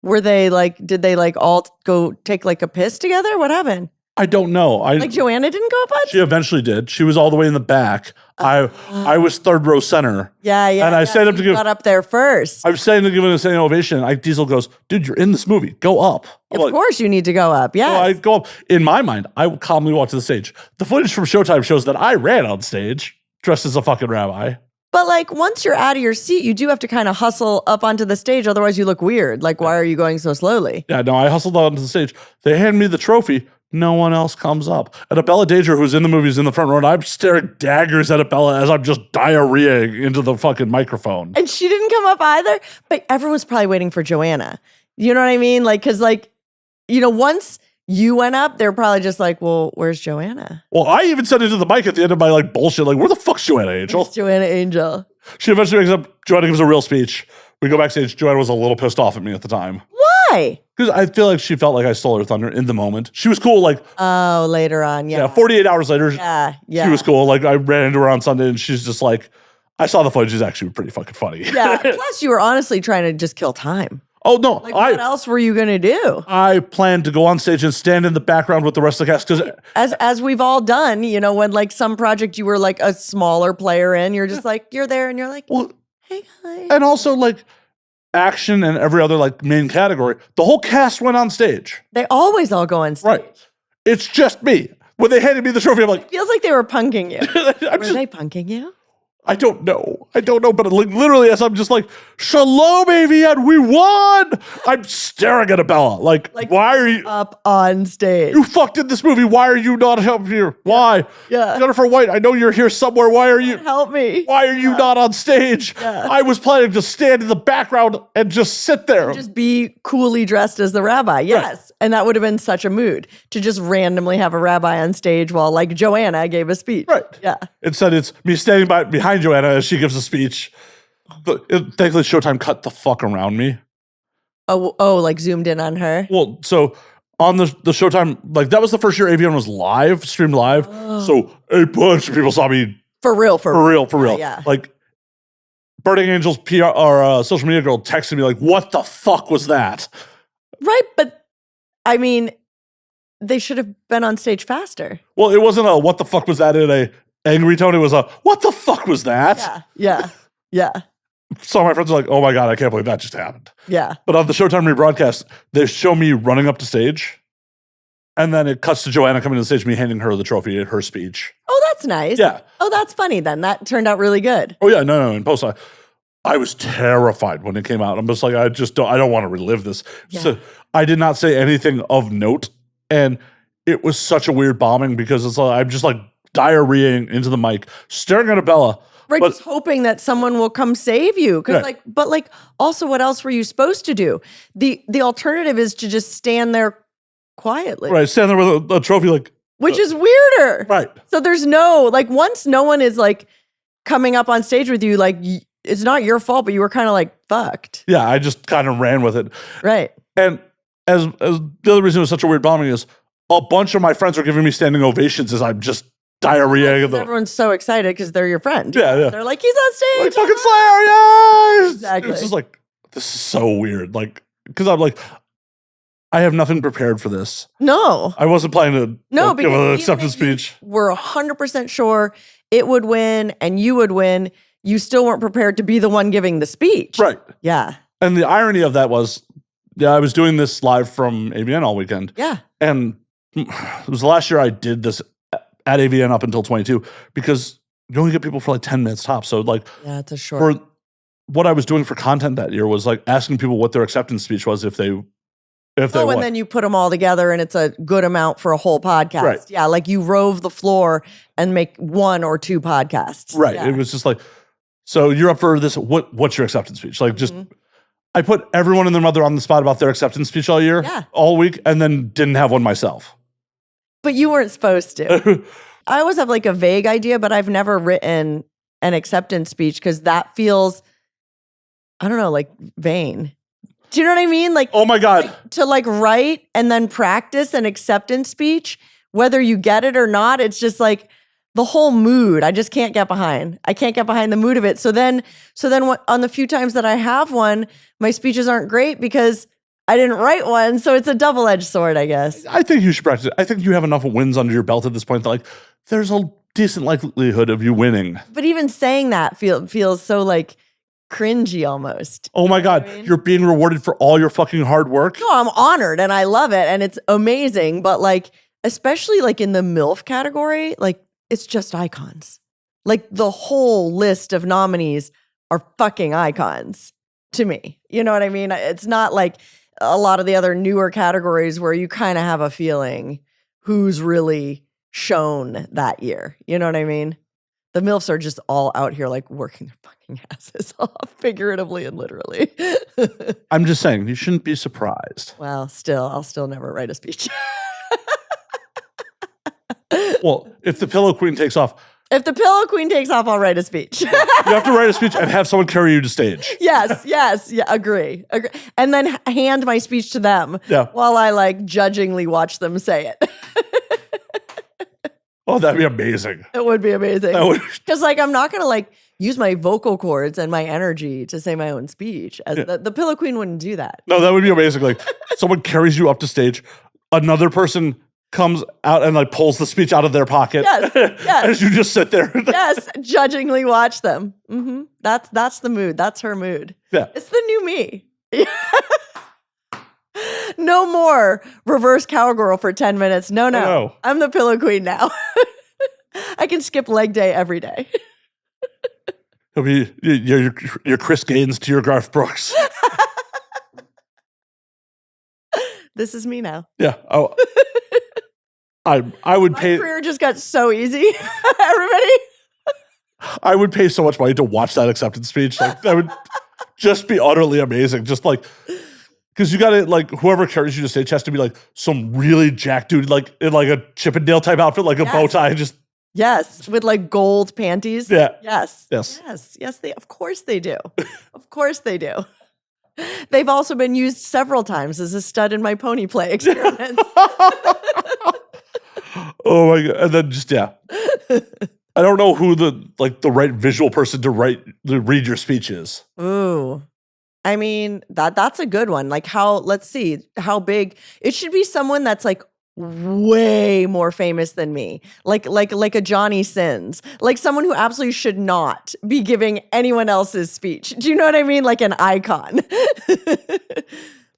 A: Were they did they all go take a piss together? What happened?
B: I don't know.
A: Joanna didn't go up on?
B: She eventually did. She was all the way in the back. I was third row center.
A: Yeah.
B: And I stand up to give.
A: Got up there first.
B: I was standing to give a standing ovation. Diesel goes, "Dude, you're in this movie. Go up."
A: Of course, you need to go up. Yeah.
B: So I go up. In my mind, I would calmly walk to the stage. The footage from Showtime shows that I ran on stage dressed as a fucking rabbi.
A: But once you're out of your seat, you do have to kind of hustle up onto the stage. Otherwise, you look weird. Why are you going so slowly?
B: Yeah, no, I hustled onto the stage. They hand me the trophy. No one else comes up. And Abella Danger, who's in the movie, is in the front row, and I'm staring daggers at Abella as I'm just diarrheaing into the fucking microphone.
A: And she didn't come up either? But everyone's probably waiting for Joanna. You know what I mean? Because, once you went up, they're probably just well, where's Joanna?
B: Well, I even said into the mic at the end of my bullshit, where the fuck's Joanna Angel?
A: Where's Joanna Angel?
B: She eventually makes up, Joanna gives a real speech. We go backstage. Joanna was a little pissed off at me at the time.
A: Why?
B: Because I feel like she felt like I stole her thunder in the moment. She was cool,
A: oh, later on, yeah.
B: 48 hours later,
A: yeah.
B: She was cool. I ran into her on Sunday, and she's just I saw the footage. It's actually pretty fucking funny.
A: Yeah, plus you were honestly trying to just kill time.
B: Oh, no.
A: What else were you going to do?
B: I planned to go on stage and stand in the background with the rest of the cast. Because
A: as we've all done, when some project you were a smaller player in, you're just you're there and you're well, hey, guys.
B: And also action and every other main category, the whole cast went on stage.
A: They always all go on stage.
B: Right. It's just me. When they handed me the trophy, I'm
A: it feels like they were punking you. Were they punking you?
B: I don't know. But literally, as I'm just Shalom, Avian, we won. I'm staring at Abella. Why are you
A: up on stage?
B: You fucked in this movie. Why are you not up here? Why?
A: Yeah.
B: Jennifer White, I know you're here somewhere. Why are you?
A: Help me.
B: Why are you not on stage?
A: Yeah.
B: I was planning to stand in the background and just sit there.
A: Just be coolly dressed as the rabbi. Yes.
B: Right.
A: And that would have been such a mood to just randomly have a rabbi on stage while Joanna gave a speech.
B: Right.
A: Yeah.
B: Instead, it's me standing behind Joanna as she gives a speech. But thankfully, Showtime cut the fuck around me.
A: Oh, zoomed in on her?
B: Well, so on the Showtime, that was the first year AVN was live, streamed live. Oh. So a bunch of people saw me.
A: For real.
B: For real.
A: Yeah.
B: Burning Angel's PR or social media girl texted me what the fuck was that?
A: Right, but I mean, they should have been on stage faster.
B: Well, it wasn't a what the fuck was that in a angry tone. It was a what the fuck was that?
A: Yeah.
B: So my friends are oh my God, I can't believe that just happened.
A: Yeah.
B: But on the Showtime rebroadcast, they show me running up to stage, and then it cuts to Joanna coming to the stage, me handing her the trophy at her speech.
A: Oh, that's nice.
B: Yeah.
A: Oh, that's funny then. That turned out really good.
B: Oh yeah, no. In post, I was terrified when it came out. I'm just I don't want to relive this. Yeah. So I did not say anything of note, and it was such a weird bombing because I'm just diarrheaing into the mic, staring at Abella.
A: Right, just hoping that someone will come save you. But also what else were you supposed to do? The alternative is to just stand there quietly.
B: Right. Stand there with a trophy like.
A: Which is weirder.
B: Right.
A: So there's no, like once no one is like coming up on stage with you, like it's not your fault, but you were kind of like fucked.
B: Yeah, I just kind of ran with it.
A: Right.
B: And as the other reason it was such a weird bombing is a bunch of my friends are giving me standing ovations as I'm just diarrhea.
A: Everyone's so excited because they're your friend.
B: Yeah.
A: They're like, he's on stage.
B: Like fucking Slayer, yes!
A: Exactly.
B: It's just like, this is so weird. Like, because I'm like, I have nothing prepared for this.
A: No.
B: I wasn't planning to give an acceptance speech.
A: We're 100% sure it would win and you would win. You still weren't prepared to be the one giving the speech.
B: Right.
A: Yeah.
B: And the irony of that was, I was doing this live from AVN all weekend.
A: Yeah.
B: And it was the last year I did this at AVN up until 22 because you only get people for like 10 minutes tops. So like,
A: yeah, it's a short.
B: For what I was doing for content that year was like asking people what their acceptance speech was if they won.
A: And then you put them all together and it's a good amount for a whole podcast.
B: Right.
A: Yeah, like you rove the floor and make 1 or 2 podcasts.
B: Right.
A: Yeah.
B: It was just like, so you're up for this. What's your acceptance speech? Like just, I put everyone and their mother on the spot about their acceptance speech all year, all week, and then didn't have one myself.
A: But you weren't supposed to. I always have like a vague idea, but I've never written an acceptance speech because that feels, I don't know, like vain. Do you know what I mean? Like,
B: oh my God.
A: Like, to like write and then practice an acceptance speech, whether you get it or not, it's just like the whole mood. I just can't get behind. I can't get behind the mood of it. So then on the few times that I have one, my speeches aren't great because I didn't write one. So it's a double-edged sword, I guess.
B: I think you should practice it. I think you have enough wins under your belt at this point that like there's a decent likelihood of you winning.
A: But even saying that feels so like cringy almost.
B: Oh my God, you're being rewarded for all your fucking hard work?
A: No, I'm honored and I love it and it's amazing. But like, especially like in the MILF category, like it's just icons. Like the whole list of nominees are fucking icons to me. You know what I mean? It's not like a lot of the other newer categories where you kind of have a feeling who's really shown that year. You know what I mean? The MILFs are just all out here like working their fucking asses off, figuratively and literally.
B: I'm just saying, you shouldn't be surprised.
A: Well, I'll still never write a speech.
B: Well, if the Pillow Queen takes off.
A: If the Pillow Queen takes off, I'll write a speech.
B: You have to write a speech and have someone carry you to stage.
A: Yes, yeah, agree. And then hand my speech to them while I like judgingly watch them say it.
B: Oh, that'd be amazing.
A: It would be amazing. Because like I'm not gonna like use my vocal cords and my energy to say my own speech. As the Pillow Queen wouldn't do that.
B: No, that would be amazing. Like someone carries you up to stage, another person comes out and like pulls the speech out of their pocket.
A: Yes.
B: As you just sit there.
A: Yes, judgingly watch them. Mm-hmm. That's the mood. That's her mood.
B: Yeah.
A: It's the new me. No more reverse cowgirl for 10 minutes. No.
B: No.
A: I'm the Pillow Queen now. I can skip leg day every day.
B: It'll be your Chris Gaines to your Garth Brooks.
A: This is me now.
B: Yeah. Oh, I would pay.
A: My career just got so easy. Everybody.
B: I would pay so much money to watch that acceptance speech. Like that would just be utterly amazing. Just like. Because you got to, like, whoever carries you to stage has to be, like, some really jacked dude, like, in, like, a Chippendale type outfit, like a bow tie, just.
A: Yes, with, like, gold panties.
B: Yeah.
A: Yes, of course they do. Of course they do. They've also been used several times as a stud in my pony play experiments.
B: Oh, my God. And then just, I don't know who the right visual person to read your speech is.
A: Ooh. I mean, that's a good one. Like let's see how big it should be. Someone that's like way more famous than me, like a Johnny Sins, like someone who absolutely should not be giving anyone else's speech. Do you know what I mean? Like an icon.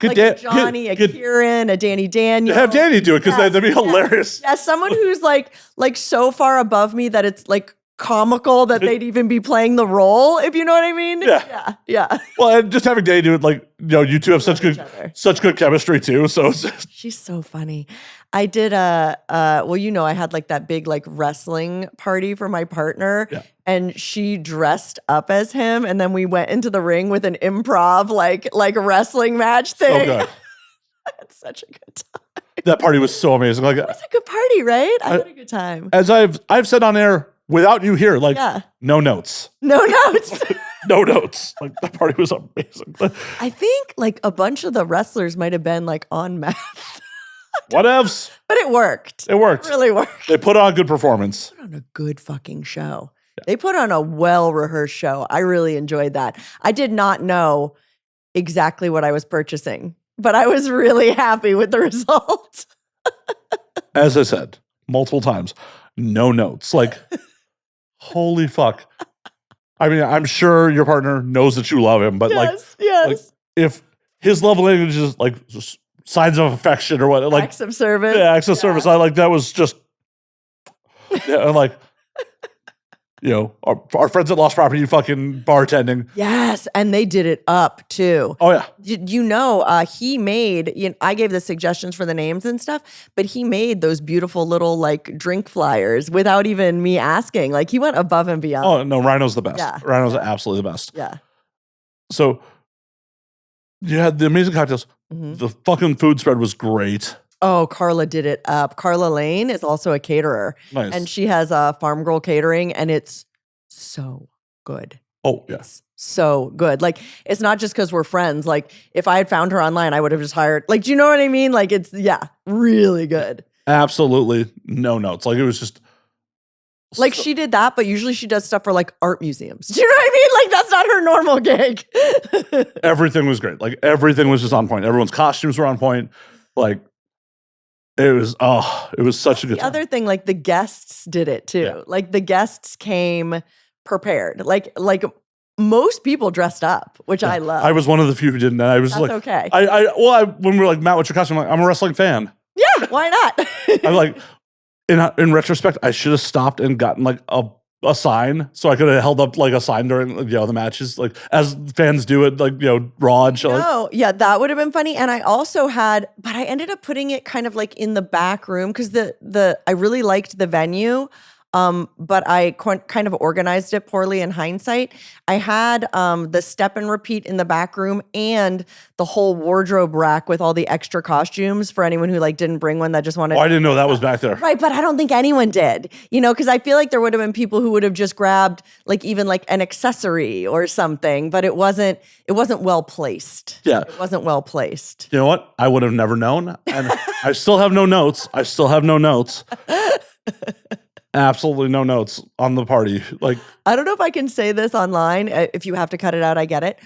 A: Like a Johnny, a Kieran, a Danny Daniel.
B: Have Danny do it because that'd be hilarious.
A: Yeah, someone who's like so far above me that it's like comical that they'd even be playing the role, if you know what I mean. Yeah.
B: Well, and just having Danny do it, like, you know, you two have such good chemistry too. So
A: she's so funny. I did well, you know, I had like that big like wrestling party for my partner, and she dressed up as him, and then we went into the ring with an improv like wrestling match thing.
B: So good.
A: It's such a good time.
B: That party was so amazing. Like,
A: it was a good party, right? I had a good time.
B: As I've said on air without you here, like, no notes.
A: No notes.
B: No notes. Like, that party was amazing.
A: I think like a bunch of the wrestlers might have been like on meth.
B: Whatevs.
A: But it worked.
B: It worked.
A: It really worked.
B: They put on a good performance.
A: They put on a good fucking show. Yeah. They put on a well-rehearsed show. I really enjoyed that. I did not know exactly what I was purchasing, but I was really happy with the result.
B: As I said multiple times, no notes. Like, holy fuck. I mean, I'm sure your partner knows that you love him, but like if his love language is like signs of affection or what, like
A: acts of service.
B: Yeah, acts of service. I like that was just like, you know, our friends at Lost Property fucking bartending.
A: Yes, and they did it up too.
B: Oh yeah.
A: You know, he made, I gave the suggestions for the names and stuff, but he made those beautiful little like drink flyers without even me asking. Like he went above and beyond.
B: Oh no, Rhino's the best.
A: Yeah.
B: Rhino's absolutely the best.
A: Yeah.
B: So you had the amazing cocktails. Mm-hmm. The fucking food spread was great.
A: Oh, Carla did it up. Carla Lane is also a caterer.
B: Nice.
A: And she has a Farm Girl catering, and it's so good.
B: Oh, yeah.
A: It's so good. Like, it's not just because we're friends. Like, if I had found her online, I would have just hired. Like, do you know what I mean? Like, it's, really good.
B: Absolutely no notes. Like, it was just.
A: Like, she did that, but usually she does stuff for, like, art museums. Do you know what I mean? Like, that's not her normal gig.
B: Everything was great. Like, everything was just on point. Everyone's costumes were on point. Like, it was such a good time.
A: The other thing, like, the guests did it, too. Yeah. Like, the guests came prepared. Like most people dressed up, which I love.
B: I was one of the few who didn't. I was like,
A: okay.
B: When we were like, Matt, what's your costume? I'm like, I'm a wrestling fan.
A: Yeah, why not?
B: I'm like, in retrospect, I should have stopped and gotten like a sign, so I could have held up like a sign during the matches, like as fans do it, like Raw and shit.
A: Oh, yeah, that would have been funny. And I also but I ended up putting it kind of like in the back room because I really liked the venue. But I kind of organized it poorly in hindsight. I had the step and repeat in the back room and the whole wardrobe rack with all the extra costumes for anyone who like didn't bring one that just wanted.
B: Oh, I didn't know that was back there.
A: Right, but I don't think anyone did. Because I feel like there would have been people who would have just grabbed like even like an accessory or something, but it wasn't well placed.
B: Yeah,
A: it wasn't well placed.
B: You know what? I would have never known, and I still have no notes. Absolutely no notes on the party. Like,
A: I don't know if I can say this online. If you have to cut it out, I get it.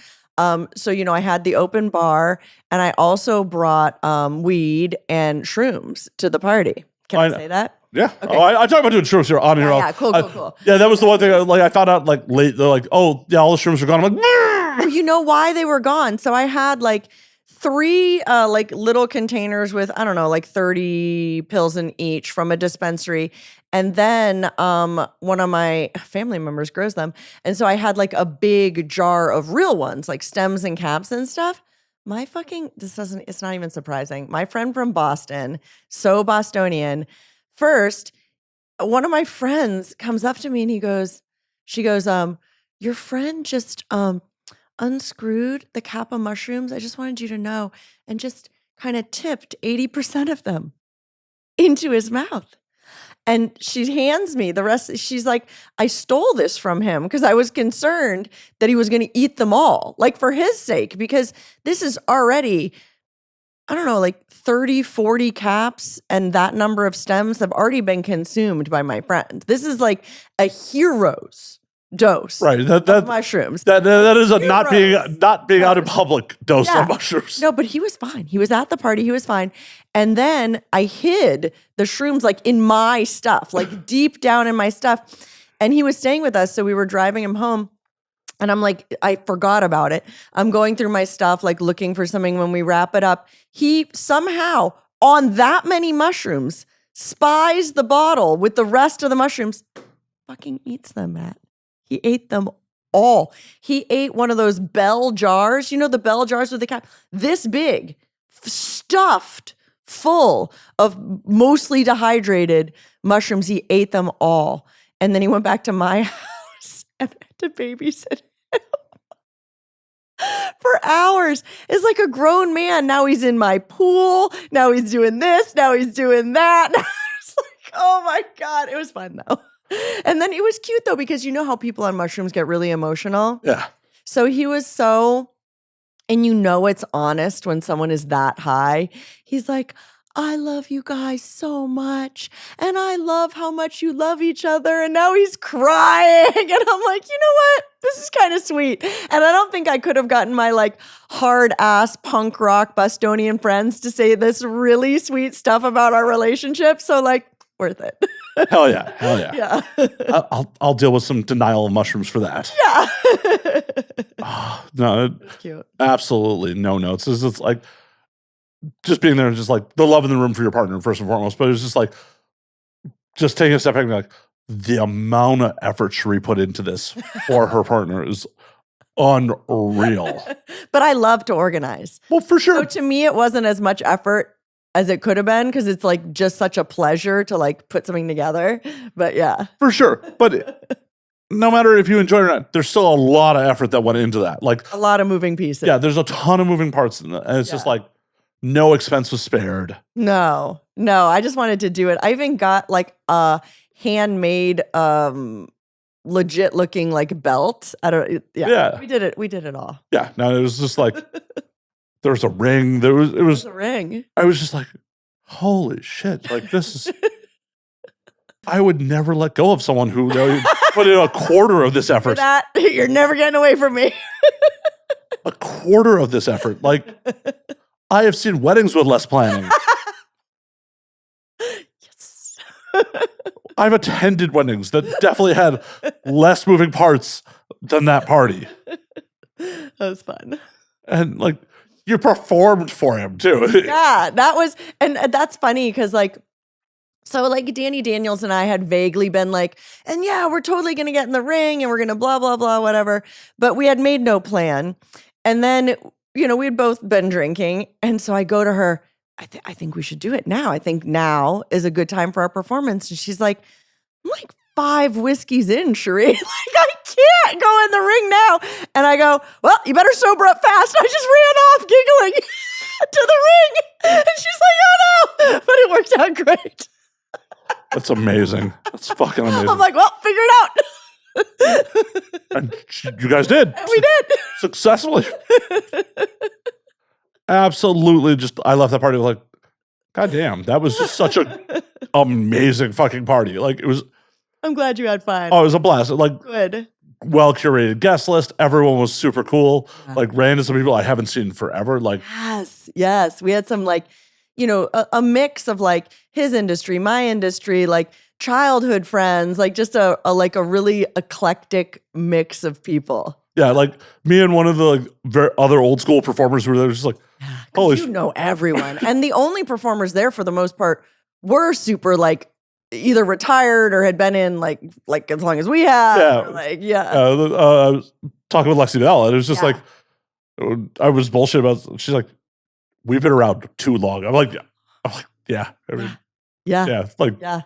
A: So, I had the open bar and I also brought weed and shrooms to the party. Can I say that?
B: Yeah. Okay. Oh, I talked about doing shrooms here on here.
A: Yeah, cool.
B: Yeah, that was the one thing. Like, I found out like late. They're like, oh, yeah, all the shrooms are gone. I'm like,
A: well, you know why they were gone? So I had like 3 like little containers with, I don't know, like 30 pills in each from a dispensary. And then one of my family members grows them. And so I had like a big jar of real ones, like stems and caps and stuff. It's not even surprising. My friend from Boston, so Bostonian. First, one of my friends comes up to me and she goes, your friend just unscrewed the cap of mushrooms. I just wanted you to know, and just kind of tipped 80% of them into his mouth. And she hands me the rest. She's like, I stole this from him because I was concerned that he was going to eat them all, like for his sake, because this is already, I don't know, like 30, 40 caps, and that number of stems have already been consumed by my friend. This is like a hero's dose,
B: right?
A: Of mushrooms.
B: That is a not being out in public dose of mushrooms.
A: No, but he was fine. He was at the party. He was fine. And then I hid the shrooms like in my stuff, like deep down in my stuff. And he was staying with us, so we were driving him home. And I'm like, I forgot about it. I'm going through my stuff, like looking for something. When we wrap it up, he somehow, on that many mushrooms, spies the bottle with the rest of the mushrooms. Fucking eats them, Matt. He ate them all. He ate one of those Bell jars. You know the Bell jars with the cap? This big, stuffed, full of mostly dehydrated mushrooms. He ate them all. And then he went back to my house and I had to babysit him for hours. It's like a grown man. Now he's in my pool. Now he's doing this. Now he's doing that. It's like, oh my God. It was fun though. And then it was cute though, because you know how people on mushrooms get really emotional?
B: Yeah.
A: So he was and you know it's honest when someone is that high. He's like, I love you guys so much. And I love how much you love each other. And now he's crying. And I'm like, you know what? This is kind of sweet. And I don't think I could have gotten my like hard ass punk rock Bostonian friends to say this really sweet stuff about our relationship. So like, worth it.
B: Hell yeah. Hell yeah.
A: Yeah.
B: I'll deal with some denial of mushrooms for that.
A: Yeah.
B: No,
A: Cute.
B: Absolutely no notes. It's like just being there and just like the love in the room for your partner, first and foremost. But it's just like, just taking a step back and be like, the amount of effort Cherie put into this for her partner is unreal.
A: But I love to organize.
B: Well, for sure.
A: So to me, it wasn't as much effort as it could have been, because it's like just such a pleasure to like put something together. But yeah.
B: For sure. But no matter if you enjoy it or not, there's still a lot of effort that went into that. Like
A: a lot of moving pieces.
B: Yeah, there's a ton of moving parts in that. And it's just like no expense was spared.
A: No, I just wanted to do it. I even got like a handmade, legit looking like belt. We did it all.
B: Yeah, no, it was just like there was a ring. It was
A: a ring.
B: I was just like, holy shit! Like this is. I would never let go of someone who put in a quarter of this effort.
A: You're never getting away from me.
B: A quarter of this effort, like I have seen weddings with less planning.
A: Yes.
B: I've attended weddings that definitely had less moving parts than that party.
A: That was fun.
B: And like you performed for him too.
A: Yeah, and that's funny because like, so like Danny Daniels and I had vaguely been like, and yeah, we're totally going to get in the ring and we're going to blah, blah, blah, whatever. But we had made no plan. And then, we'd both been drinking. And so I go to her, I think we should do it now. I think now is a good time for our performance. And she's like, I'm like 5 whiskeys in, Cherie. Like, I can't go in the ring now. And I go, well, you better sober up fast. I just ran off giggling to the ring. And she's like, oh no. But it worked out great.
B: That's amazing. That's fucking amazing.
A: I'm like, well, figure it out.
B: And you guys did.
A: We did.
B: Successfully. Absolutely. Just, I left that party like, God damn, that was just such a amazing fucking party. Like it was.
A: I'm glad you had fun.
B: Oh, it was a blast. Like
A: good.
B: Well curated guest list. Everyone was super cool. Like ran into some people I haven't seen forever. Like
A: yes. We had some like, a mix of like his industry, my industry, like childhood friends, like just a really eclectic mix of people.
B: Yeah, like me and one of the other old school performers were there, just like, holy shit.
A: Everyone. And the only performers there for the most part were super like either retired or had been in like as long as we have.
B: I was talking with Lexi Bell, and it was just like, I was bullshit about, she's like, we've been around too long. I'm like, yeah. I mean, yeah. Like,
A: yeah.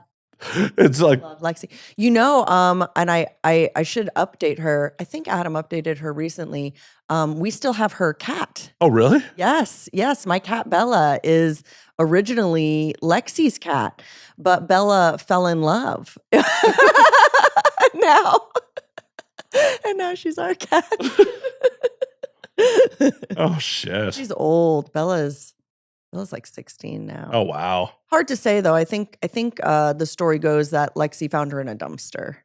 B: It's like
A: love Lexi. And I should update her. I think Adam updated her recently. We still have her cat.
B: Oh, really?
A: Yes. My cat Bella is originally Lexi's cat, but Bella fell in love. And now she's our cat.
B: Oh shit.
A: She's old. Bella's like 16 now.
B: Oh wow.
A: Hard to say though. I think the story goes that Lexi found her in a dumpster.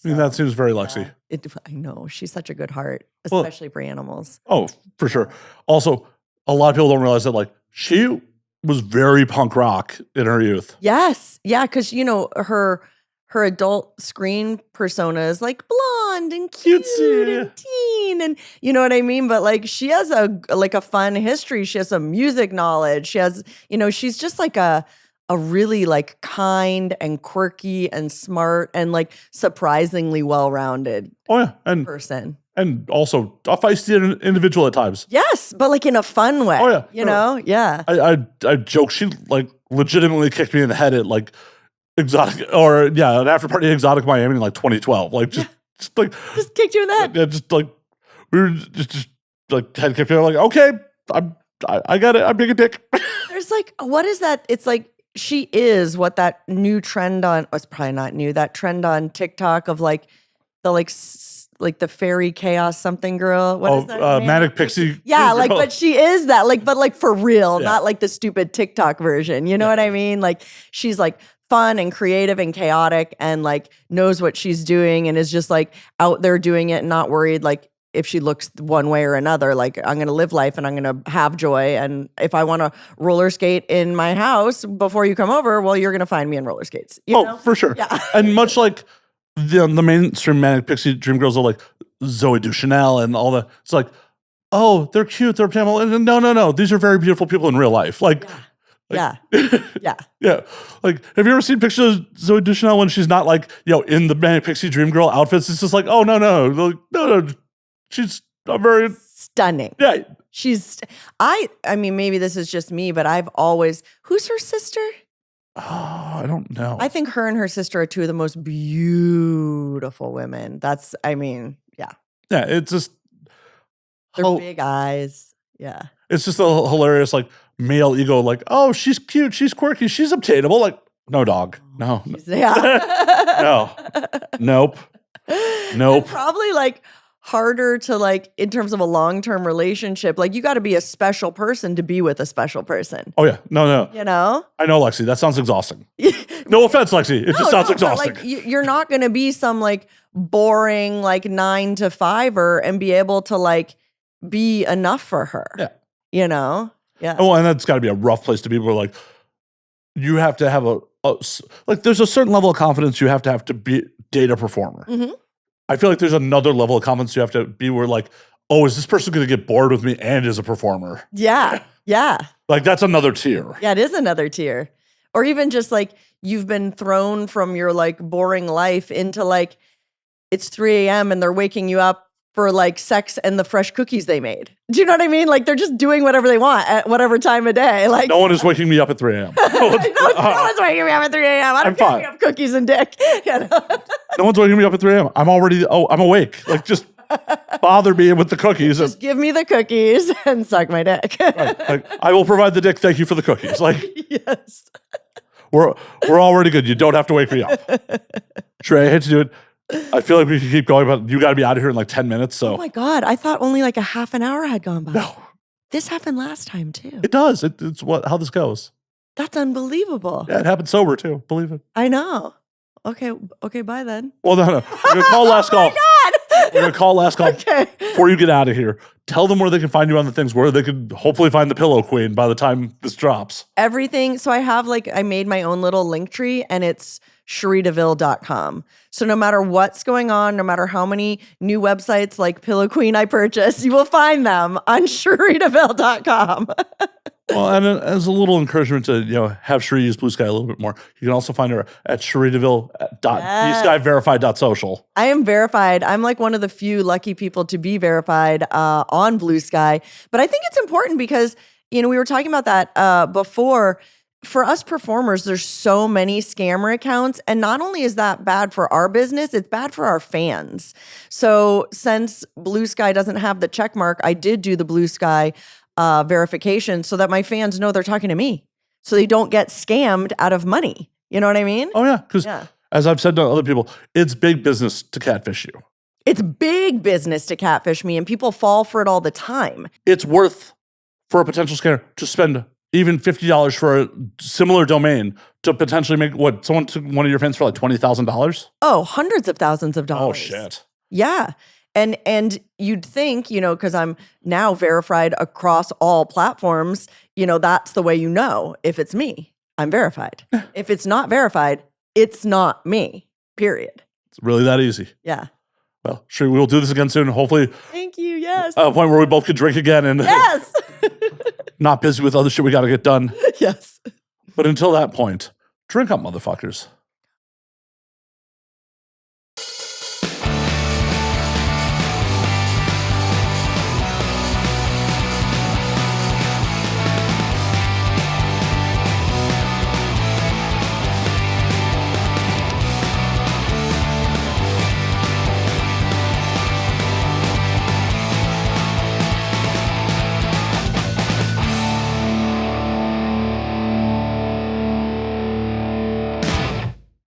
B: I mean, that seems very Lexi.
A: I know. She's such a good heart, especially for animals.
B: Oh, for sure. Also, a lot of people don't realize that like she was very punk rock in her youth.
A: Yes. Yeah, because her adult screen persona is like blonde and cute and teen, and you know what I mean? But like she has a fun history. She has some music knowledge. She has, she's just like a really like kind and quirky and smart and like surprisingly well-rounded person.
B: And also a feisty individual at times.
A: Yes, but like in a fun way.
B: Oh yeah.
A: Yeah.
B: I joke she like legitimately kicked me in the head at like Exotic, an after party at Exotic Miami in like 2012. Like just
A: kicked you in the head.
B: Yeah, just like we were just like head kicked. Like, okay, I got it. I'm being a dick.
A: There's like, what is that? It's like she is what that new trend on. It's probably not new. That trend on TikTok of like the like the fairy chaos something girl. What is that?
B: Manic Pixie.
A: Yeah,
B: girl.
A: like, but she is that, like, but like for real, not like the stupid TikTok version. You know what I mean? Like she's like fun and creative and chaotic and like knows what she's doing and is just like out there doing it and not worried like if she looks one way or another. Like I'm going to live life and I'm going to have joy. And if I want to roller skate in my house before you come over, well, you're going to find me in roller skates. You know?
B: For sure.
A: Yeah.
B: And much like the mainstream Manic Pixie Dream Girls are like Zoe Deschanel and all that. It's like, oh, they're cute. They're Pamela. No. These are very beautiful people in real life. Like,
A: yeah.
B: Like, have you ever seen pictures of Zoe Deschanel when she's not like, in the Manic Pixie Dream Girl outfits? It's just like, oh, no. Like, no. She's very
A: stunning.
B: Yeah.
A: I mean, maybe this is just me, but I've always, who's her sister?
B: Oh, I don't know.
A: I think her and her sister are two of the most beautiful women. Yeah,
B: it's just
A: they're big eyes. Yeah,
B: it's just a hilarious like male ego. Like, oh, she's cute, she's quirky, she's obtainable. Like, no, dog, no, no, nope.
A: And probably like harder to like in terms of a long-term relationship. Like you got to be a special person to be with a special person.
B: Oh yeah, no.
A: You know,
B: I know, Lexi. That sounds exhausting. No offense, Lexi. It just sounds exhausting.
A: Like you're not going to be some like boring like 9 to 5er and be able to like be enough for her.
B: Yeah.
A: You know. Yeah.
B: Oh, and that's got to be a rough place to be. Where like you have to have like there's a certain level of confidence you have to be date a performer.
A: Mm-hmm.
B: I feel like there's another level of confidence you have to be where like, oh, is this person going to get bored with me and is a performer?
A: Yeah.
B: Like that's another tier.
A: Yeah, it is another tier. Or even just like you've been thrown from your like boring life into like it's 3 a.m. and they're waking you up for like sex and the fresh cookies they made. Do you know what I mean? Like they're just doing whatever they want at whatever time of day. Like
B: no one is waking me up at 3 a.m.
A: no one's waking me up at 3 a.m. I don't care if you have cookies and dick. You know?
B: No one's waking me up at 3 a.m. I'm awake. Like just bother me with the cookies.
A: Just give me the cookies and suck my dick.
B: Right. Like, I will provide the dick. Thank you for the cookies. Like
A: yes.
B: We're already good. You don't have to wake me up. Trey, I hate to do it. I feel like we can keep going, but you got to be out of here in like 10 minutes. So.
A: Oh my God. I thought only like a half an hour had gone by.
B: No.
A: This happened last time too.
B: It does. It's how this goes.
A: That's unbelievable.
B: Yeah, it happened sober too. Believe it.
A: I know. Okay, bye then.
B: Well, no. We're going to call last call.
A: Oh my God.
B: We're going to call last call
A: Okay.
B: before you get out of here. Tell them where they can find you on the things, where they could hopefully find the Pillow Queen by the time this drops.
A: Everything. So I made my own little link tree and it's CherieDeVille.com. So no matter what's going on, no matter how many new websites like Pillow Queen I purchase, you will find them on CherieDeVille.com.
B: Well, and as a little encouragement to have Cherie use Blue Sky a little bit more, you can also find her at CherieDeVille.blueskyverified.social.
A: I am verified. I'm like one of the few lucky people to be verified on Blue Sky. But I think it's important because we were talking about that before. For us performers, there's so many scammer accounts. And not only is that bad for our business, it's bad for our fans. So since Blue Sky doesn't have the check mark, I did do the Blue Sky verification so that my fans know they're talking to me. So they don't get scammed out of money. You know what I mean?
B: Oh, yeah. Because as I've said to other people, it's big business to catfish you.
A: It's big business to catfish me, and people fall for it all the time.
B: It's worth for a potential scammer to spend even $50 for a similar domain to potentially make someone took one of your fans for like $20,000?
A: Oh, hundreds of thousands of dollars.
B: Oh, shit.
A: Yeah. And you'd think, because I'm now verified across all platforms, that's the way if it's me, I'm verified. If it's not verified, it's not me, period.
B: It's really that easy.
A: Yeah.
B: Well, sure, we'll do this again soon. Hopefully.
A: Thank you, yes.
B: A point where we both could drink again and
A: yes.
B: Not busy with other shit we got to get done.
A: Yes.
B: But until that point, drink up, motherfuckers.